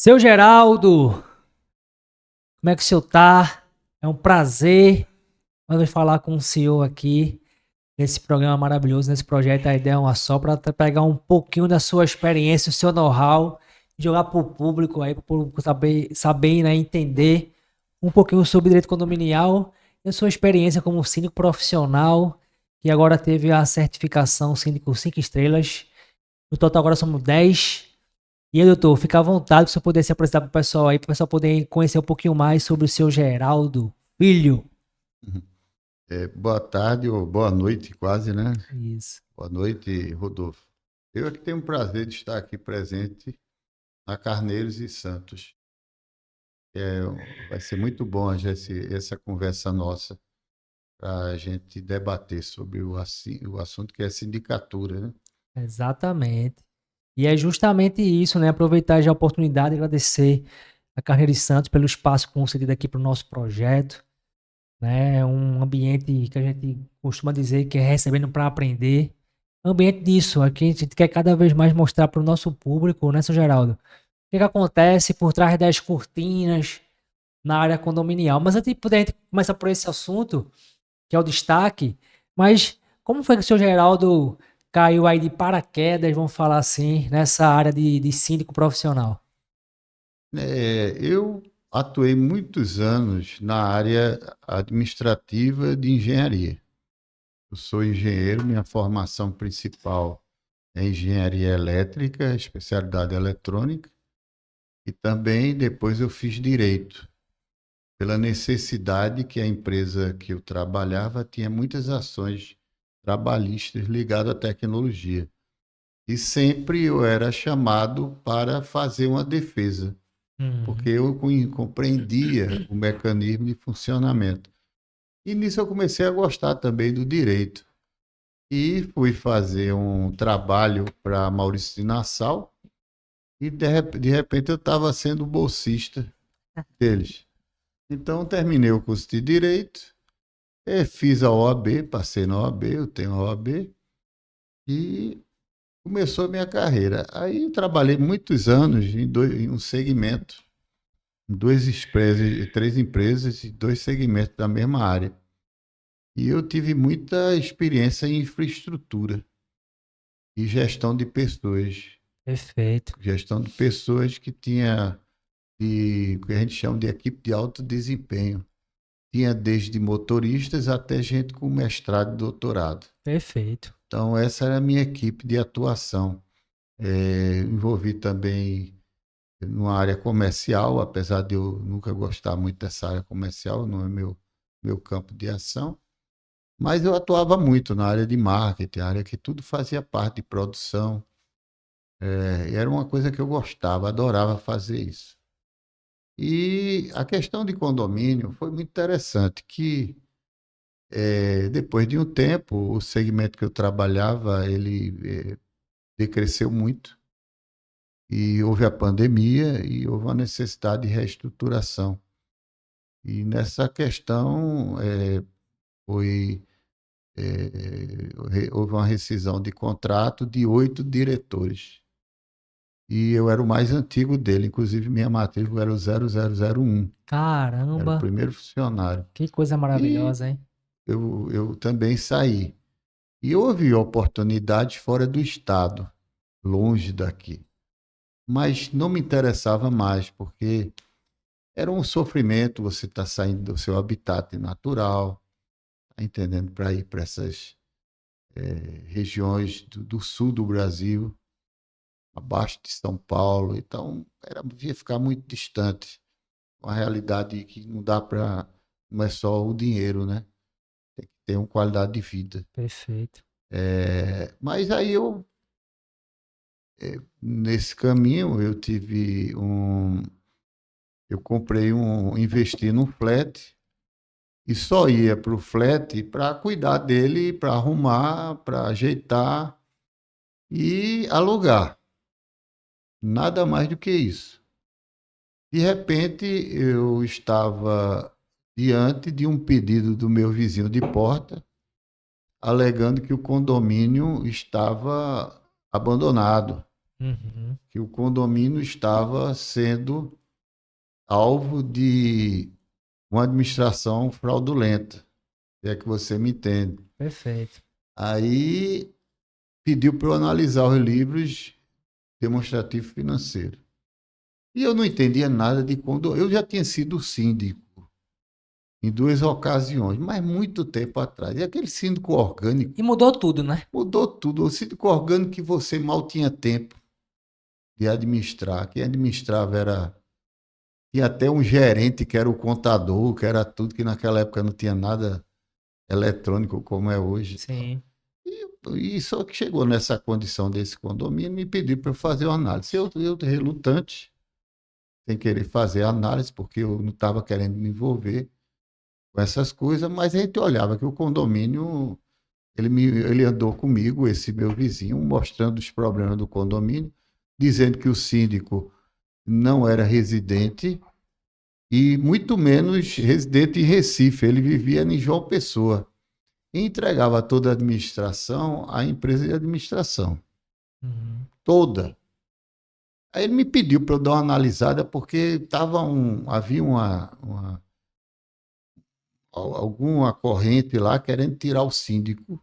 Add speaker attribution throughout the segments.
Speaker 1: Seu Geraldo, como é que o senhor tá? É um prazer vamos falar com o senhor aqui nesse programa maravilhoso, nesse projeto A Ideia é uma Só, para pegar um pouquinho da sua experiência, o seu know-how, jogar para o público aí, para o público saber, né, entender um pouquinho sobre direito condominial e a sua experiência como síndico profissional, que agora teve a certificação síndico 5 estrelas. No total agora somos 10. E aí, doutor, fica à vontade se eu puder se apresentar para o pessoal aí, para o pessoal poder conhecer um pouquinho mais sobre o seu Geraldo Filho.
Speaker 2: Uhum. Boa tarde ou boa noite, quase, né?
Speaker 1: Isso.
Speaker 2: Boa noite, Rodolfo. Eu é que tenho o prazer de estar aqui presente na Carneiros e Santos. Vai ser muito bom essa conversa nossa para a gente debater sobre o assunto que é sindicatura, né?
Speaker 1: Exatamente. E é justamente isso, né? Aproveitar já a oportunidade e agradecer a Carneiro de Santos pelo espaço concedido aqui para o nosso projeto, né? É um ambiente que a gente costuma dizer que é recebendo para aprender. Ambiente disso, aqui a gente quer cada vez mais mostrar para o nosso público, né, seu Geraldo? O que que acontece por trás das cortinas na área condominial. Mas antes de poder a gente começar por esse assunto, que é o destaque, mas como foi que o seu Geraldo caiu aí de paraquedas, vamos falar assim, nessa área de síndico profissional?
Speaker 2: Eu atuei muitos anos na área administrativa de engenharia. Eu sou engenheiro, minha formação principal é engenharia elétrica, especialidade eletrônica. E também depois eu fiz direito, pela necessidade que a empresa que eu trabalhava tinha muitas ações trabalhistas ligadas à tecnologia. E sempre eu era chamado para fazer uma defesa, porque
Speaker 1: Uhum.
Speaker 2: eu compreendia o mecanismo de funcionamento. E nisso eu comecei a gostar também do direito. E fui fazer um trabalho para Maurício de Nassau, e de repente eu estava sendo bolsista deles. Então, terminei o curso de Direito, fiz a OAB, passei na OAB, eu tenho a OAB, e começou a minha carreira. Aí eu trabalhei muitos anos em um segmento, em três empresas e dois segmentos da mesma área. E eu tive muita experiência em infraestrutura e gestão de pessoas.
Speaker 1: Perfeito.
Speaker 2: Gestão de pessoas que tinha o que a gente chama de equipe de alto desempenho. Tinha desde motoristas até gente com mestrado e doutorado.
Speaker 1: Perfeito.
Speaker 2: Então, essa era a minha equipe de atuação. Envolvi também numa área comercial, apesar de eu nunca gostar muito dessa área comercial, não é meu campo de ação. Mas eu atuava muito na área de marketing, área que tudo fazia parte de produção. E era uma coisa que eu gostava, adorava fazer isso. E a questão de condomínio foi muito interessante, que depois de um tempo, o segmento que eu trabalhava, ele decresceu muito e houve a pandemia e houve uma necessidade de reestruturação. E nessa questão foi, houve uma rescisão de contrato de 8 diretores. E eu era o mais antigo dele, inclusive minha matrícula era o 0001, era o
Speaker 1: Caramba,
Speaker 2: primeiro funcionário.
Speaker 1: que coisa
Speaker 2: E
Speaker 1: maravilhosa, hein?
Speaker 2: eu também saí. E houve oportunidades fora do estado, longe daqui. Mas não me interessava mais, porque era um sofrimento você estar saindo do seu habitat natural, tá entendendo, para ir para essas regiões do sul do Brasil, abaixo de São Paulo. Então, ia ficar muito distante. Uma realidade que não dá para. Não é só o dinheiro, né? Tem que ter uma qualidade de vida.
Speaker 1: Perfeito.
Speaker 2: Mas aí nesse caminho, eu investi num flat e só ia para o flat para cuidar dele, para arrumar, para ajeitar e alugar. Nada mais do que isso. De repente, eu estava diante de um pedido do meu vizinho de porta, alegando que o condomínio estava abandonado.
Speaker 1: Uhum.
Speaker 2: que o condomínio estava sendo alvo de uma administração fraudulenta, se é que você me entende.
Speaker 1: Perfeito.
Speaker 2: Aí pediu para eu analisar os livros demonstrativos financeiros. E eu não entendia nada de condomínio. Eu já tinha sido síndico em duas ocasiões, mas muito tempo atrás. E aquele síndico orgânico
Speaker 1: E mudou tudo, né?
Speaker 2: mudou tudo. O síndico orgânico que você mal tinha tempo de administrar. Quem administrava era. Tinha até um gerente que era o contador, que era tudo, que naquela época não tinha nada eletrônico como é hoje.
Speaker 1: Sim.
Speaker 2: E só que chegou nessa condição desse condomínio e me pediu para eu fazer uma análise. Eu relutante, sem querer fazer a análise, porque eu não estava querendo me envolver com essas coisas, mas a gente olhava que o condomínio, ele andou comigo, esse meu vizinho, mostrando os problemas do condomínio, dizendo que o síndico não era residente e muito menos residente em Recife, ele vivia em João Pessoa e entregava toda a administração à empresa de administração,
Speaker 1: Uhum.
Speaker 2: toda. Aí ele me pediu para eu dar uma analisada porque havia alguma corrente lá querendo tirar o síndico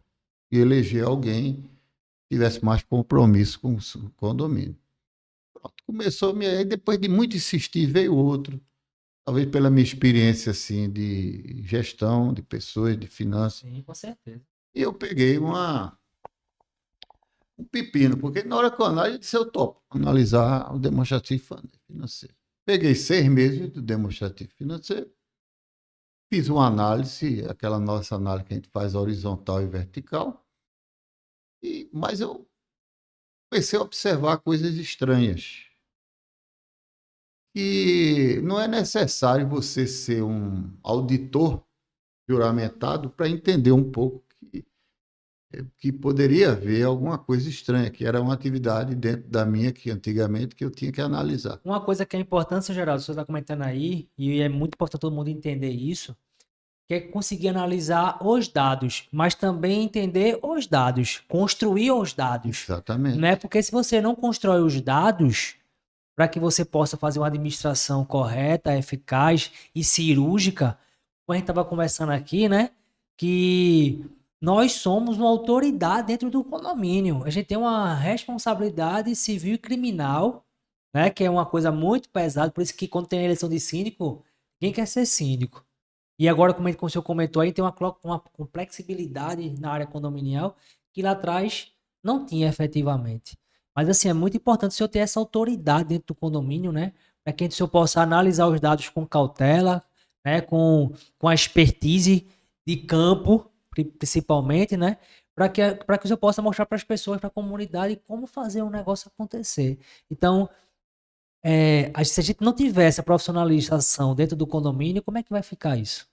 Speaker 2: e eleger alguém que tivesse mais compromisso com o condomínio. Pronto, começou, aí depois de muito insistir, veio outro. Talvez pela minha experiência assim de gestão de pessoas, de finanças.
Speaker 1: Sim, com certeza.
Speaker 2: E eu peguei um pepino, porque na hora que eu analiso, eu disse, eu topo analisar o demonstrativo financeiro. Peguei 6 meses do demonstrativo financeiro, fiz uma análise, aquela nossa análise que a gente faz horizontal e vertical, mas eu comecei a observar coisas estranhas. E não é necessário você ser um auditor juramentado para entender um pouco que poderia haver alguma coisa estranha, que era uma atividade dentro da minha que antigamente que eu tinha que analisar.
Speaker 1: Uma coisa que é importante, seu Geraldo, você está comentando aí, e é muito importante todo mundo entender isso, que é conseguir analisar os dados, mas também entender os dados, construir os dados, né?
Speaker 2: Exatamente.
Speaker 1: Porque se você não constrói os dados para que você possa fazer uma administração correta, eficaz e cirúrgica, como a gente estava conversando aqui, né? Que nós somos uma autoridade dentro do condomínio. A gente tem uma responsabilidade civil e criminal, né? Que é uma coisa muito pesada. Por isso que quando tem eleição de síndico, quem quer ser síndico? E agora, como o senhor comentou aí, tem uma complexibilidade na área condominial que lá atrás não tinha efetivamente. Mas assim, é muito importante o senhor ter essa autoridade dentro do condomínio, né? Para que o senhor possa analisar os dados com cautela, né? Com a expertise de campo, principalmente, né? Para que o senhor possa mostrar para as pessoas, para a comunidade, como fazer o negócio acontecer. Então, se a gente não tiver essa profissionalização dentro do condomínio, como é que vai ficar isso?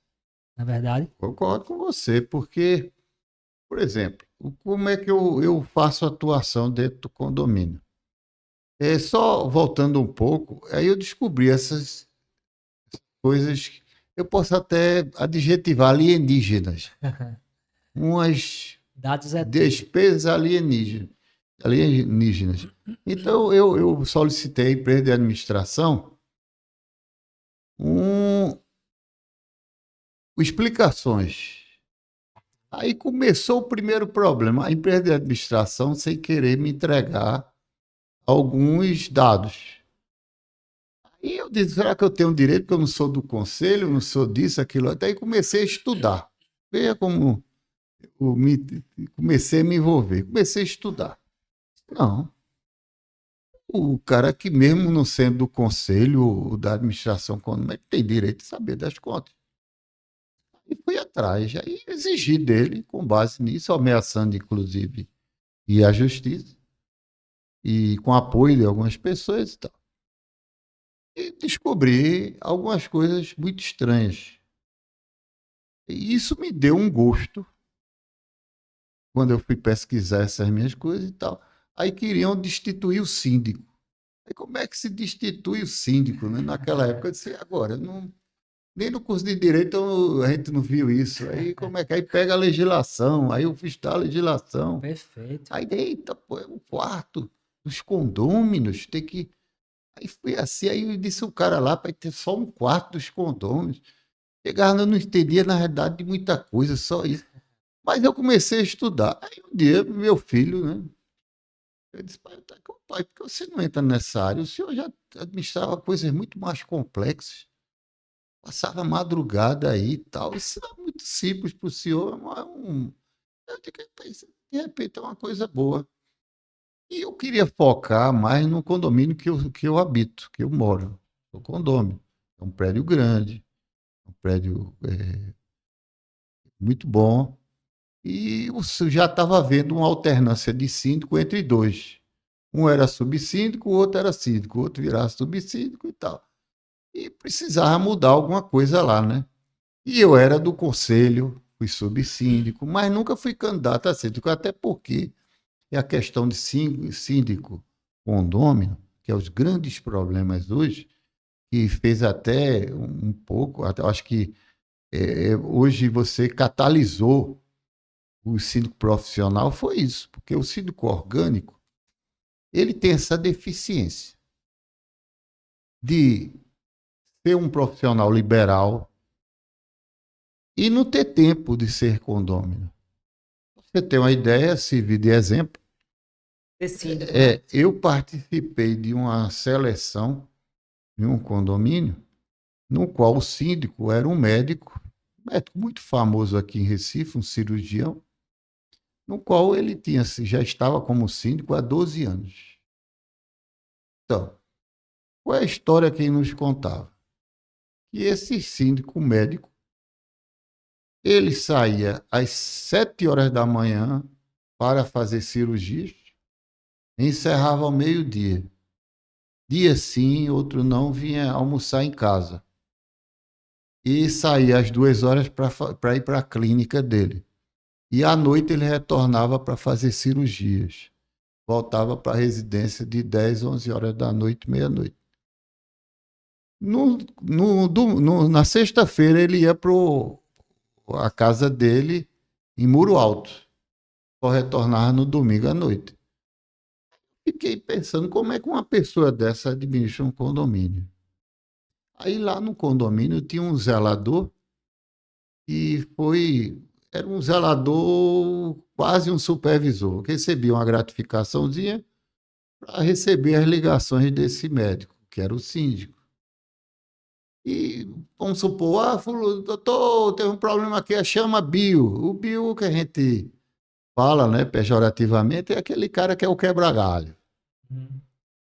Speaker 1: Na verdade?
Speaker 2: Concordo com você, porque, por exemplo, como é que eu faço atuação dentro do condomínio? É só voltando um pouco, aí eu descobri essas coisas, eu posso até adjetivar alienígenas, umas
Speaker 1: Dados é tudo.
Speaker 2: despesas alienígenas. Então, eu solicitei à empresa de administração um, explicações. Aí começou o primeiro problema. A empresa de administração, sem querer me entregar alguns dados. Aí eu disse, será que eu tenho direito? Porque eu não sou do conselho, não sou disso, aquilo. Até aí comecei a estudar. Veja como comecei a me envolver. Comecei a estudar. Não. O cara que mesmo não sendo do conselho ou da administração, como é que tem direito de saber das contas? E fui atrás, aí exigi dele, com base nisso, ameaçando inclusive ir à justiça, e com apoio de algumas pessoas e tal. E descobri algumas coisas muito estranhas. E isso me deu um gosto quando eu fui pesquisar essas minhas coisas e tal. Aí queriam destituir o síndico. Aí como é que se destitui o síndico, né? Naquela época eu disse, agora, não, nem no curso de direito a gente não viu isso. Aí como é que aí pega a legislação, aí eu fiz a legislação.
Speaker 1: Perfeito.
Speaker 2: Aí, eita, pô, é um quarto. os condôminos, tem que... Aí foi assim, aí eu disse o cara lá para ter só um quarto dos condôminos. Chegava, eu não entendia, na realidade, de muita coisa, só isso. Mas eu comecei a estudar. Aí um dia, meu filho, né? Eu disse, pai, por que você não entra nessa área? O senhor já administrava coisas muito mais complexas. Passava madrugada aí e tal. Isso é muito simples para o senhor. Não é um... Eu digo, "Rapaz, de repente é uma coisa boa." E eu queria focar mais no condomínio que eu habito, que eu moro. O condomínio. É um prédio grande, um prédio muito bom. E eu já estava vendo uma alternância de síndico entre dois. Um era subsíndico, o outro era síndico, o outro virava subsíndico e tal. E precisava mudar alguma coisa lá, né? E eu era do conselho, fui subsíndico, mas nunca fui candidato a síndico, até porque é a questão de síndico condômino, que é os grandes problemas hoje, que fez até um pouco, até, acho que hoje você catalisou o síndico profissional, foi isso, porque o síndico orgânico, ele tem essa deficiência de ser um profissional liberal e não ter tempo de ser condômino. Você tem uma ideia, servir de exemplo.
Speaker 1: Síndico, né?
Speaker 2: Eu participei de uma seleção em um condomínio, no qual o síndico era um médico muito famoso aqui em Recife, um cirurgião, no qual ele já estava como síndico há 12 anos. Então, qual é a história que ele nos contava? Que esse síndico médico, ele saía às 7 horas da manhã para fazer cirurgias e encerrava ao meio-dia. Dia sim, outro não, vinha almoçar em casa. E saía às 2 horas para ir para a clínica dele. E à noite ele retornava para fazer cirurgias. Voltava para a residência de 10, 11 horas da noite, meia-noite. Na sexta-feira ele ia para a casa dele em Muro Alto. Só retornava no domingo à noite. Fiquei pensando como é que uma pessoa dessa administra um condomínio. Aí lá no condomínio tinha um zelador e era um zelador, quase um supervisor, que recebia uma gratificaçãozinha para receber as ligações desse médico, que era o síndico. E vamos supor, doutor, teve um problema aqui, chama Bio. O Bio que a gente fala, né, pejorativamente, é aquele cara que é o quebra-galho.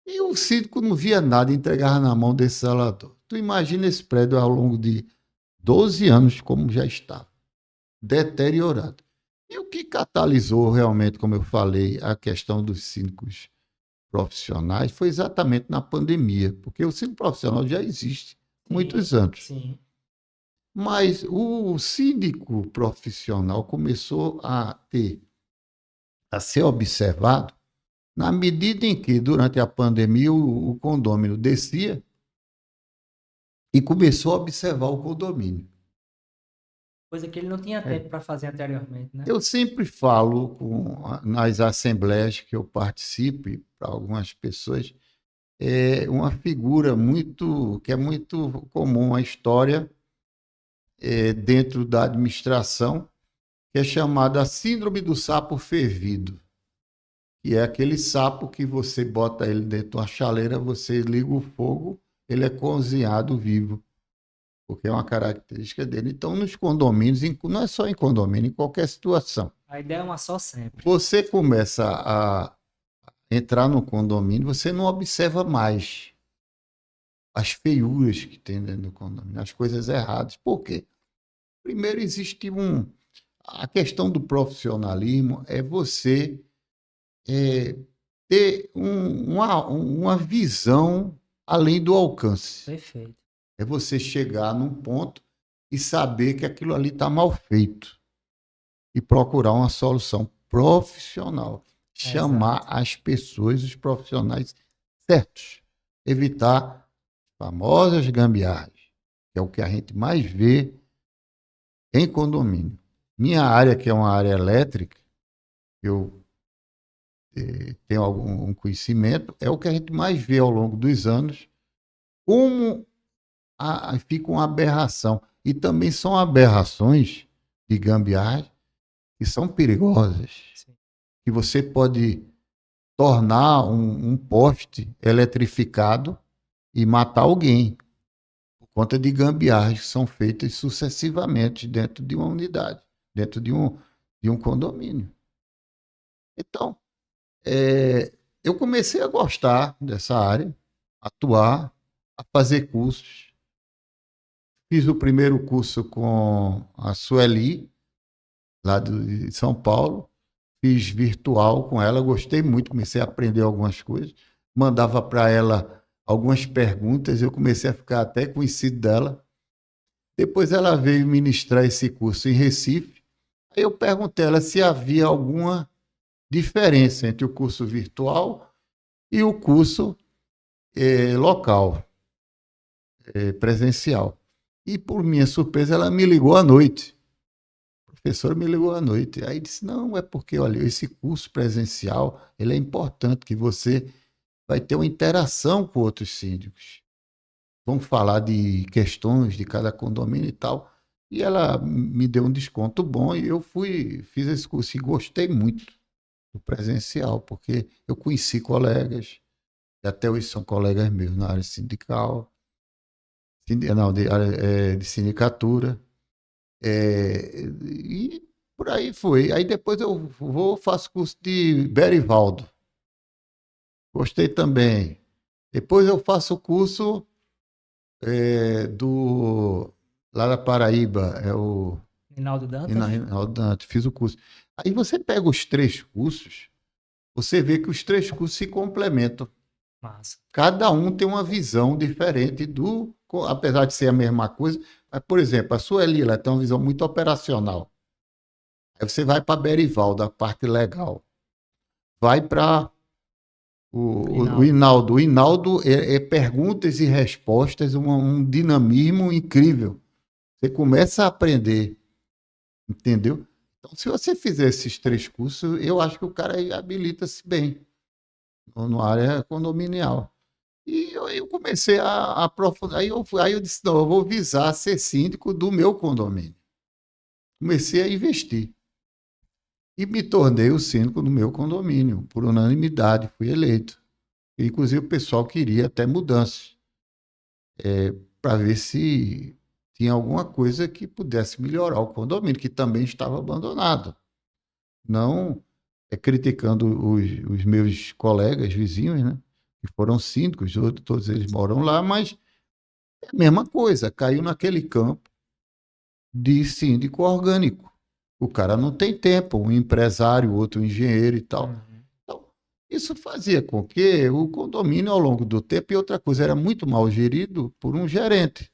Speaker 2: E o síndico não via nada, entregava na mão desse zelador. Tu imagina esse prédio ao longo de 12 anos como já estava, deteriorado. E o que catalisou realmente, como eu falei, a questão dos síndicos profissionais foi exatamente na pandemia, porque o síndico profissional já existe há muitos anos.
Speaker 1: Sim.
Speaker 2: Mas o síndico profissional começou a ser observado na medida em que, durante a pandemia, o condômino descia e começou a observar o condomínio.
Speaker 1: Coisa que ele não tinha tempo para fazer anteriormente, né?
Speaker 2: Eu sempre falo nas assembleias que eu participo, para algumas pessoas, uma figura que é muito comum a história dentro da administração, que é chamada síndrome do sapo fervido, que é aquele sapo que você bota ele dentro de uma chaleira, você liga o fogo, ele é cozinhado vivo, porque é uma característica dele. Então, nos condomínios, não é só em condomínio, em qualquer situação,
Speaker 1: A ideia é uma só sempre.
Speaker 2: você começa a entrar no condomínio, você não observa mais as feiuras que tem dentro do condomínio, as coisas erradas. Por quê? Primeiro, existe a questão do profissionalismo, é você ter uma visão além do alcance.
Speaker 1: Perfeito.
Speaker 2: É você chegar num ponto e saber que aquilo ali está mal feito e procurar uma solução profissional. Chamar as pessoas, os profissionais certos. Evitar famosas gambiarras, que é o que a gente mais vê em condomínio. Minha área, que é uma área elétrica, eu tem algum conhecimento, é o que a gente mais vê ao longo dos anos, como fica uma aberração. E também são aberrações de gambiarra que são perigosas,
Speaker 1: Sim.
Speaker 2: que você pode tornar um poste eletrificado e matar alguém, por conta de gambiarras que são feitas sucessivamente dentro de uma unidade, dentro de um condomínio. Então, eu comecei a gostar dessa área, atuar, a fazer cursos. Fiz o primeiro curso com a Sueli, lá de São Paulo. Fiz virtual com ela, gostei muito, comecei a aprender algumas coisas. Mandava para ela algumas perguntas, eu comecei a ficar até conhecido dela. Depois ela veio ministrar esse curso em Recife. Aí eu perguntei a ela se havia alguma diferença entre o curso virtual e o curso local, presencial. E, por minha surpresa, ela me ligou à noite. A professora me ligou à noite. Aí disse, não, é porque, olha, esse curso presencial ele é importante, que você vai ter uma interação com outros síndicos. Vamos falar de questões de cada condomínio e tal. E ela me deu um desconto bom e eu fiz esse curso e gostei muito do presencial, porque eu conheci colegas, que até hoje são colegas meus na área sindical, não, de sindicatura, e por aí foi. Aí depois faço curso de Berivaldo, gostei também. Depois eu faço o curso lá da Paraíba, é o
Speaker 1: Rinaldo Dantas?
Speaker 2: Rinaldo Dantas, fiz o curso. Aí você pega os três cursos, você vê que os três cursos se complementam.
Speaker 1: Massa.
Speaker 2: Cada um tem uma visão diferente apesar de ser a mesma coisa. Mas, por exemplo, a Sueli, ela tem uma visão muito operacional. Aí você vai para Berival, da parte legal. Vai para o Hinaldo. O Hinaldo é perguntas e respostas, um dinamismo incrível. Você começa a aprender, entendeu? Então, se você fizer esses três cursos, eu acho que o cara habilita-se bem na área condominial. E eu comecei a aprofundar. Aí eu disse, não, eu vou visar ser síndico do meu condomínio. Comecei a investir. E me tornei o síndico do meu condomínio, por unanimidade, fui eleito. E, inclusive, o pessoal queria até mudanças, para ver se tinha alguma coisa que pudesse melhorar o condomínio, que também estava abandonado. Não criticando os meus colegas vizinhos, né, que foram síndicos, todos eles moram lá, mas é a mesma coisa, caiu naquele campo de síndico orgânico. O cara não tem tempo, um empresário, outro engenheiro e tal. Então, isso fazia com que o condomínio, ao longo do tempo, e outra coisa, era muito mal gerido por um gerente.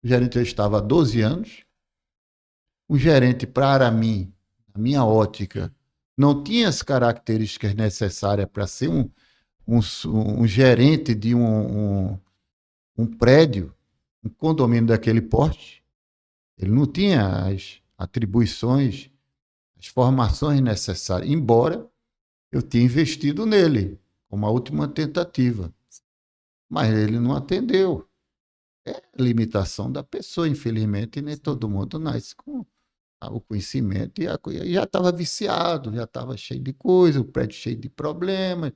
Speaker 2: O gerente já estava há 12 anos. O gerente, para mim, na minha ótica, não tinha as características necessárias para ser um gerente de um prédio, um condomínio daquele porte. Ele não tinha as atribuições, as formações necessárias, embora eu tinha investido nele como a última tentativa. Mas ele não atendeu. É limitação da pessoa, infelizmente, nem todo mundo nasce com o conhecimento e já estava viciado, já estava cheio de coisa, o prédio cheio de problemas.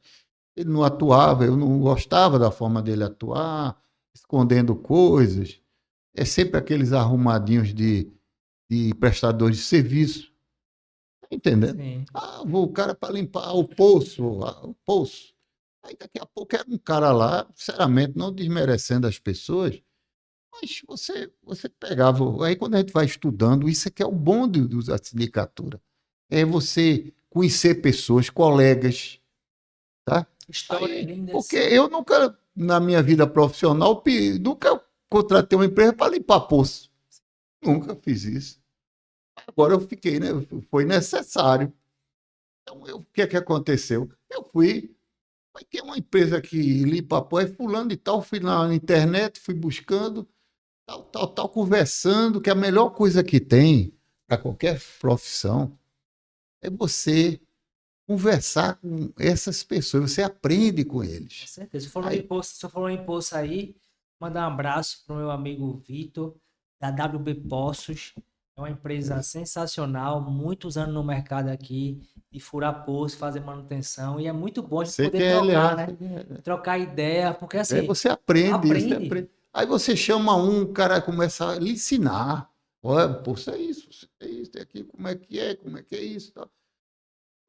Speaker 2: Ele não atuava, eu não gostava da forma dele atuar, escondendo coisas. É sempre aqueles arrumadinhos de prestadores de serviço. Tá entendendo?
Speaker 1: Sim.
Speaker 2: Vou o cara para limpar o poço, o poço. Aí daqui a pouco era um cara lá, sinceramente, não desmerecendo as pessoas, mas você pegava. Aí quando a gente vai estudando, isso é que é o bom da sindicatura. É você conhecer pessoas, colegas, tá?
Speaker 1: História linda.
Speaker 2: Porque eu nunca, na minha vida profissional, nunca contratei uma empresa para limpar poço. Nunca fiz isso. Agora eu fiquei, né? Foi necessário. Então, o que é que aconteceu? Eu fui, vai ter uma empresa que limpa pó, é fulano e tal, fui na internet, fui buscando, tal, conversando, que a melhor coisa que tem para qualquer profissão é você conversar com essas pessoas, você aprende com
Speaker 1: Com
Speaker 2: eles.
Speaker 1: certeza.
Speaker 2: Aí,
Speaker 1: Se eu falou em poço aí, mandar um abraço pro meu amigo Vitor, da WB Poços. É uma empresa sensacional, muitos anos no mercado aqui, de furar poço, fazer manutenção. E é muito bom a gente
Speaker 2: sei
Speaker 1: poder
Speaker 2: quem é,
Speaker 1: trocar,
Speaker 2: aliás.
Speaker 1: né? Trocar ideia, porque
Speaker 2: Aí
Speaker 1: assim,
Speaker 2: você aprende, você
Speaker 1: aprende.
Speaker 2: aprende. Aí você chama um, o cara começa a lhe ensinar. Olha, pô, isso é isso, isso é isso, é aqui, como é que é isso, tal.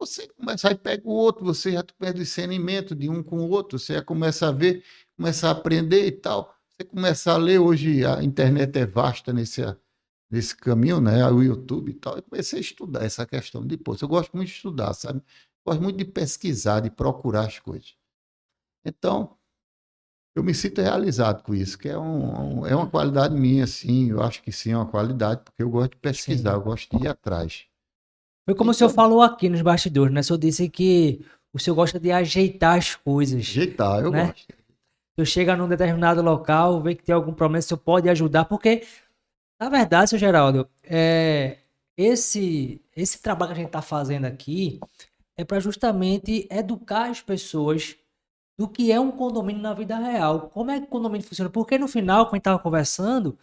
Speaker 2: Você começa, aí pega o outro, você já perde o discernimento de um com o outro, você já começa a ver, começa a aprender e tal. Você começa a ler, hoje a internet é vasta nesse caminho, né? O YouTube e tal. Eu comecei a estudar essa questão de poço. Eu gosto muito de estudar, sabe? Gosto muito de pesquisar, de procurar as coisas. Então, eu me sinto realizado com isso, que é uma qualidade minha, sim. Eu acho que sim, é uma qualidade, porque eu gosto de pesquisar,
Speaker 1: Sim.
Speaker 2: eu gosto de ir atrás.
Speaker 1: Foi como o senhor
Speaker 2: Então,
Speaker 1: falou aqui nos bastidores, né? O senhor disse que o senhor gosta de ajeitar as coisas,
Speaker 2: ajeitar, eu
Speaker 1: né?
Speaker 2: gosto.
Speaker 1: O senhor chega num determinado local, vê que tem algum problema, o senhor pode ajudar, porque, na verdade, seu Geraldo, esse trabalho que a gente está fazendo aqui é para justamente educar as pessoas do que é um condomínio na vida real. Como é que o condomínio funciona? Porque no final, como a gente estava conversando,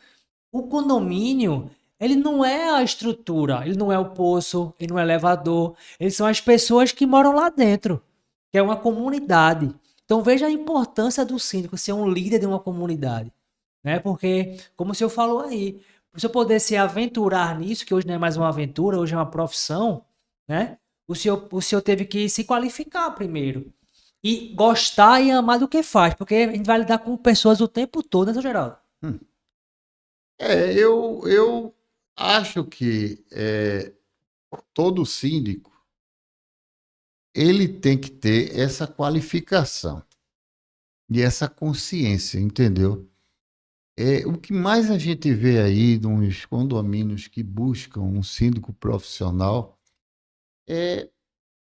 Speaker 1: o condomínio, ele não é a estrutura, ele não é o poço, ele não é o elevador, eles são as pessoas que moram lá dentro, que é uma comunidade. Então veja a importância do síndico ser um líder de uma comunidade, né? Porque, como o senhor falou aí, para o senhor poder se aventurar nisso, que hoje não é mais uma aventura, hoje é uma profissão, né? O senhor teve que se qualificar primeiro. E gostar e amar do que faz, porque a gente vai lidar com pessoas o tempo todo, né, seu Geraldo?
Speaker 2: Hum. Eu acho que todo síndico ele tem que ter essa qualificação e essa consciência, entendeu? O que mais a gente vê aí nos condomínios que buscam um síndico profissional é,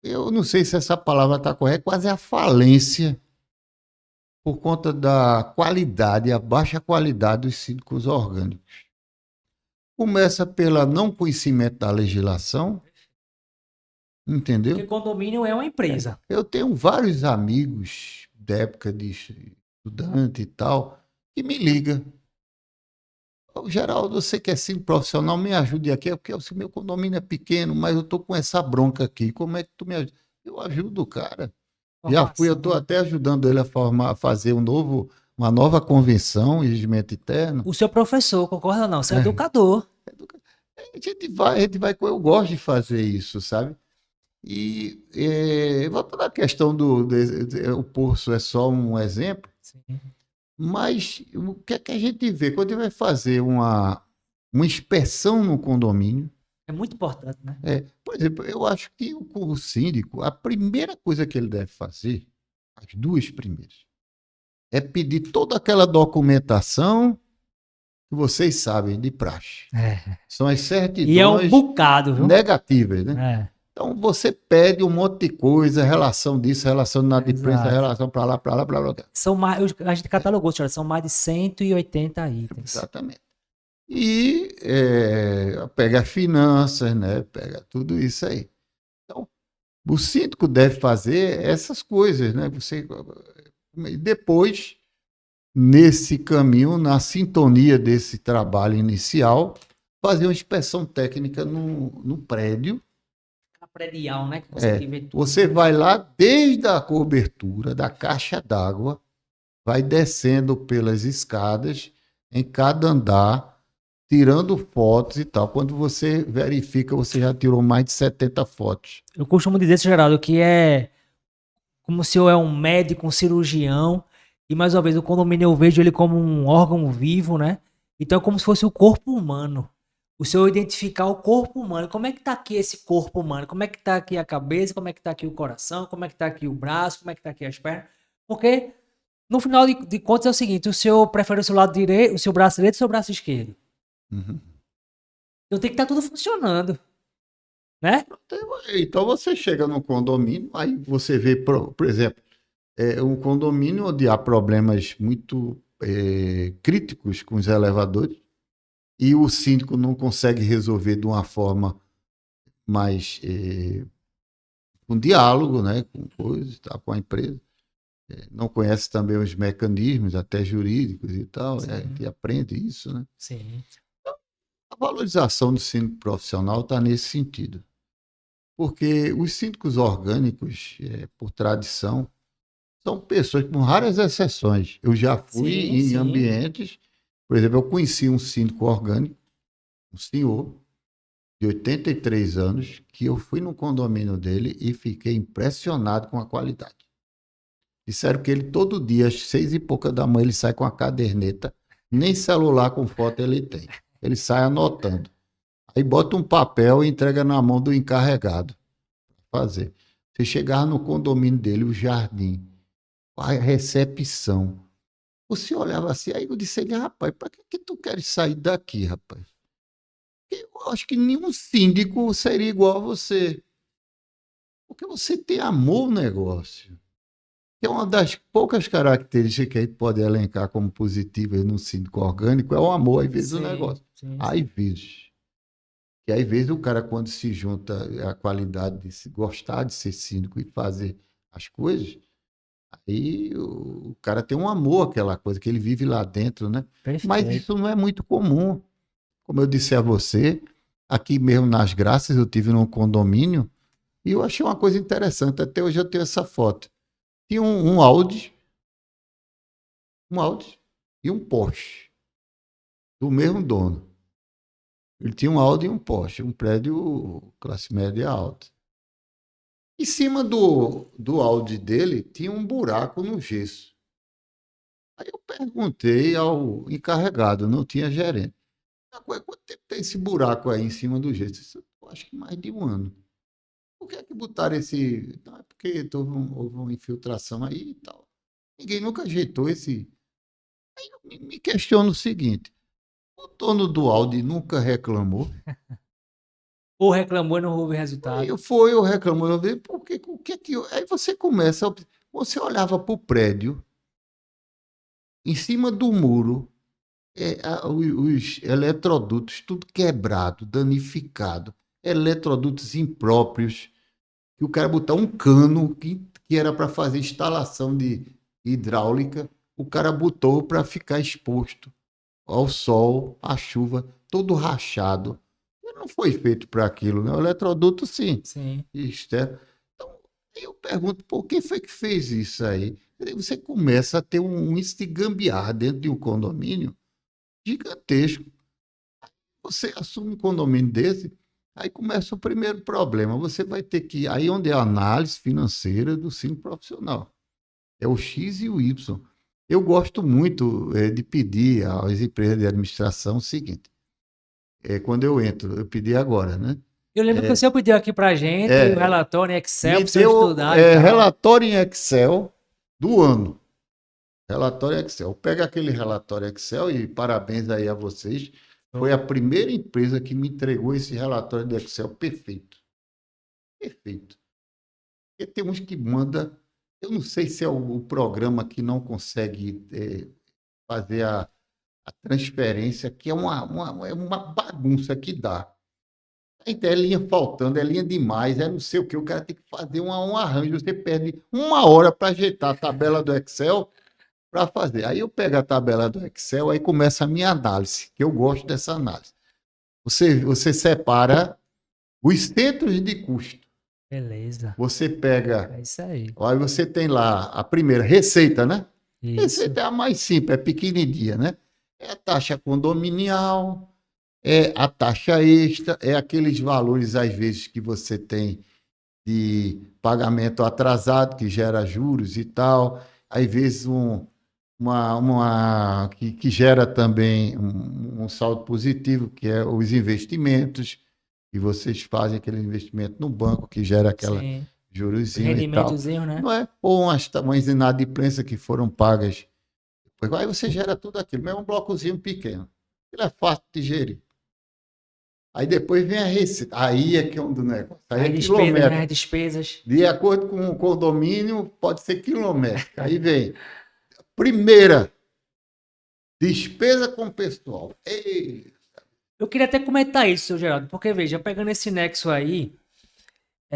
Speaker 2: eu não sei se essa palavra está correta, quase a falência por conta da qualidade, a baixa qualidade dos síndicos orgânicos. Começa pela não conhecimento da legislação,
Speaker 1: Porque
Speaker 2: entendeu?
Speaker 1: condomínio é uma empresa.
Speaker 2: Eu tenho vários amigos da época de estudante e tal, que me ligam. Ô, Geraldo, você que é síndico profissional, me ajude aqui, porque o meu condomínio é pequeno, mas eu estou com essa bronca aqui. Como é que tu me ajuda? Eu ajudo o cara. Já fui, eu
Speaker 1: Formação,
Speaker 2: estou
Speaker 1: né?
Speaker 2: até ajudando ele a formar, a fazer uma nova convenção, regimento interno.
Speaker 1: O seu professor, concorda ou não? Você é
Speaker 2: É,
Speaker 1: educador.
Speaker 2: eu gosto de fazer isso, sabe? E voltando à questão o poço é só um exemplo,
Speaker 1: Sim.
Speaker 2: mas o que é que a gente vê? Quando ele vai fazer uma inspeção no condomínio,
Speaker 1: É muito importante, né?
Speaker 2: por exemplo, eu acho que o síndico, a primeira coisa que ele deve fazer, as duas primeiras, é pedir toda aquela documentação que vocês sabem de praxe.
Speaker 1: É.
Speaker 2: São as
Speaker 1: E é um
Speaker 2: certidões
Speaker 1: bocado, viu?
Speaker 2: negativas, né?
Speaker 1: É,
Speaker 2: Então você pede um monte de coisa, relação disso, relação de nada de imprensa,
Speaker 1: exato.
Speaker 2: relação para lá, para lá, para lá.
Speaker 1: São mais, a gente catalogou, senhora, são mais de 180 itens.
Speaker 2: Exatamente. E pega finanças, né? Pega tudo isso aí. Então, o síndico deve fazer essas coisas, né? Depois, nesse caminho, na sintonia desse trabalho inicial, fazer uma inspeção técnica no prédio.
Speaker 1: A predial, né? Que você tem que ver tudo.
Speaker 2: Você vai lá desde a cobertura da caixa d'água, vai descendo pelas escadas, em cada andar, tirando fotos e tal. Quando você verifica, você já tirou mais de 70 fotos.
Speaker 1: Eu costumo dizer, seu Geraldo, que é como se eu é um médico, um cirurgião, e mais uma vez o condomínio eu vejo ele como um órgão vivo, né? Então é como se fosse o corpo humano. O senhor identificar o corpo humano. Como é que tá aqui esse corpo humano? Como é que tá aqui a cabeça? Como é que tá aqui o coração? Como é que tá aqui o braço? Como é que tá aqui as pernas? Porque no final de contas é o seguinte: o senhor prefere o seu lado direito, o seu braço direito ou o seu braço esquerdo?
Speaker 2: Uhum.
Speaker 1: Então tem que estar tudo funcionando, né?
Speaker 2: Então você chega no condomínio, aí você vê, por exemplo, um condomínio onde há problemas muito críticos com os elevadores e o síndico não consegue resolver de uma forma mais com diálogo, né, com coisas, tá, com a empresa. Não conhece também os mecanismos, até jurídicos e tal, a gente aprende isso, né?
Speaker 1: Sim.
Speaker 2: A valorização do síndico profissional está nesse sentido, porque os síndicos orgânicos, por tradição, são pessoas com raras exceções. Eu já fui
Speaker 1: Sim,
Speaker 2: em
Speaker 1: sim.
Speaker 2: ambientes, por exemplo, eu conheci um síndico orgânico, um senhor de 83 anos, que eu fui no condomínio dele e fiquei impressionado com a qualidade. Disseram que ele todo dia, às 6h pouca da manhã, ele sai com a caderneta, nem celular com foto ele tem. Ele sai anotando. Aí bota um papel e entrega na mão do encarregado. Fazer. Você chegar no condomínio dele, o jardim, a recepção. Você olhava assim, aí eu disse, ele, rapaz, para que tu queres sair daqui, rapaz? Eu acho que nenhum síndico seria igual a você. Porque você tem amor ao negócio. Que é uma das poucas características que a gente pode elencar como positivas no síndico orgânico, é o amor, às vezes, do
Speaker 1: Sim,
Speaker 2: negócio.
Speaker 1: sim,
Speaker 2: Às
Speaker 1: sim.
Speaker 2: vezes. Que às vezes o cara, quando se junta a qualidade de se gostar de ser síndico e fazer as coisas, aí o cara tem um amor àquela coisa, que ele vive lá dentro, né? Mas
Speaker 1: Perfeito.
Speaker 2: isso não é muito comum. Como eu disse a você, aqui mesmo nas Graças, eu tive num condomínio e eu achei uma coisa interessante. Até hoje eu tenho essa foto. Tinha um Audi e um Porsche, do mesmo dono. Ele tinha um Audi e um Porsche, um prédio classe média alta. Em cima do Audi dele tinha um buraco no gesso. Aí eu perguntei ao encarregado, não tinha gerente. Quanto tempo tem esse buraco aí em cima do gesso? Eu disse, eu acho que mais de um ano. Por que é que botaram esse. Não, é porque houve uma infiltração aí e tal. Ninguém nunca ajeitou esse. Aí eu me questiono o seguinte: o dono do Audi nunca reclamou.
Speaker 1: Ou reclamou e não houve resultado.
Speaker 2: Eu reclamando, eu falei, por que, o que é que eu... Aí você começa, você olhava para o prédio, em cima do muro, os eletrodutos, tudo quebrado, danificado, eletrodutos impróprios, que o cara botar um cano que era para fazer instalação de hidráulica, o cara botou para ficar exposto ao sol, à chuva, todo rachado. Não foi feito para aquilo, né? O eletroduto, sim,
Speaker 1: Sim.
Speaker 2: externo. Então, eu pergunto, por que foi que fez isso aí? Aí você começa a ter um índice de gambiarra dentro de um condomínio gigantesco. Você assume um condomínio desse, aí começa o primeiro problema. Você vai ter que ir aí onde é a análise financeira do síndico profissional. É o X e o Y. Eu gosto muito de pedir às empresas de administração o seguinte: quando eu entro, eu pedi agora, né?
Speaker 1: Eu lembro que o senhor pediu aqui pra gente o
Speaker 2: É,
Speaker 1: relatório em Excel
Speaker 2: me
Speaker 1: para o senhor
Speaker 2: deu
Speaker 1: estudar e tal.
Speaker 2: relatório em Excel do ano. Relatório Excel. Pega aquele relatório Excel e parabéns aí a vocês. Foi a primeira empresa que me entregou esse relatório de Excel perfeito. Perfeito. Porque tem uns que manda, eu não sei se é o programa que não consegue fazer a transferência, que é uma bagunça que dá. Então, é linha faltando, é linha demais, é não sei o que. O cara tem que fazer um arranjo. Você perde uma hora para ajeitar a tabela do Excel para fazer. Aí eu pego a tabela do Excel, aí começa a minha análise, que eu gosto dessa análise. Você separa os centros de custo.
Speaker 1: Beleza.
Speaker 2: Você pega,
Speaker 1: É isso aí.
Speaker 2: aí você tem lá a primeira receita, né?
Speaker 1: Isso.
Speaker 2: Receita é a mais simples, é pequenininha, né? É a taxa condominial, é a taxa extra, é aqueles valores, às vezes, que você tem de pagamento atrasado, que gera juros e tal. Às vezes, que gera também um saldo positivo, que é os investimentos, que vocês fazem aquele investimento no banco, que gera aquela
Speaker 1: Sim. Os
Speaker 2: jurozinho e tal.
Speaker 1: rendimentozinhos, né?
Speaker 2: Não é? Ou umas inadimplências que foram pagas. Aí você gera tudo aquilo, mesmo um blocozinho pequeno. Ele é fácil de gerir. Aí depois vem a receita. Aí é que é um do negócio. Aí é
Speaker 1: As despesas, né?
Speaker 2: quilométrico.
Speaker 1: As despesas.
Speaker 2: De acordo com o condomínio, pode ser quilométrico. Aí vem, primeira, despesa com pessoal.
Speaker 1: Eu queria até comentar isso, seu Geraldo, porque veja, pegando esse nexo aí,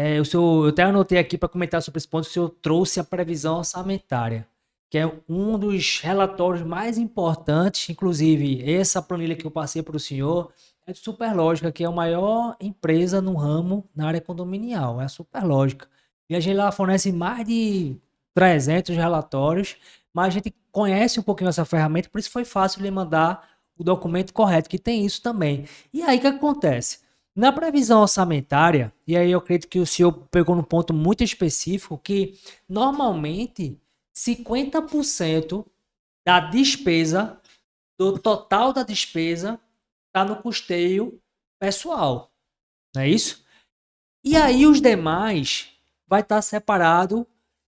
Speaker 1: eu até anotei aqui para comentar sobre esse ponto, o senhor trouxe a previsão orçamentária, que é um dos relatórios mais importantes, inclusive essa planilha que eu passei para o senhor é de Superlógica, que é a maior empresa no ramo na área condominial, é a Superlógica. E a gente lá fornece mais de 300 relatórios, mas a gente conhece um pouquinho essa ferramenta, por isso foi fácil lhe mandar o documento correto, que tem isso também. E aí o que acontece? Na previsão orçamentária, e aí eu acredito que o senhor pegou num ponto muito específico, que normalmente 50% da despesa, do total da despesa, está no custeio pessoal, não é isso? E aí os demais vai estar separado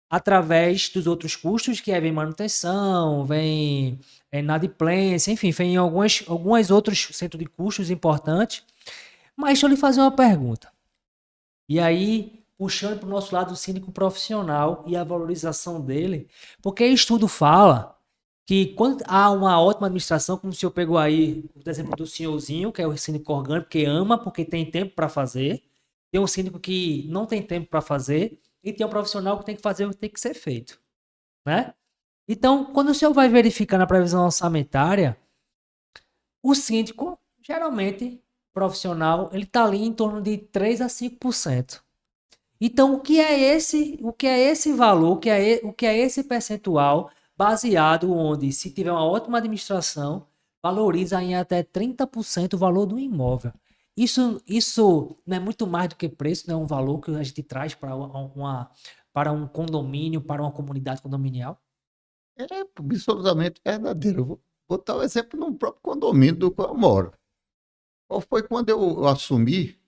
Speaker 1: através dos outros custos, que vem manutenção, vem inadimplência, enfim, vem algumas outros centros de custos importantes. Mas deixa eu lhe fazer uma pergunta. E aí, puxando para o nosso lado o síndico profissional e a valorização dele, porque estudo fala que quando há uma ótima administração, como o senhor pegou aí, por exemplo, do senhorzinho, que é o síndico orgânico, que ama porque tem tempo para fazer, tem um síndico que não tem tempo para fazer, e tem um profissional que tem que fazer o que tem que ser feito, né? Então, quando o senhor vai verificar na previsão orçamentária, o síndico, geralmente, profissional, ele está ali em torno de 3 a 5%. Então, o que é esse valor, o que é esse percentual baseado onde, se tiver uma ótima administração, valoriza em até 30% o valor do imóvel. Isso não é muito mais do que preço, não é um valor que a gente traz para um condomínio, para uma comunidade condominial?
Speaker 2: É absolutamente verdadeiro. Eu vou botar o exemplo no próprio condomínio do qual eu moro. Qual foi quando eu assumi,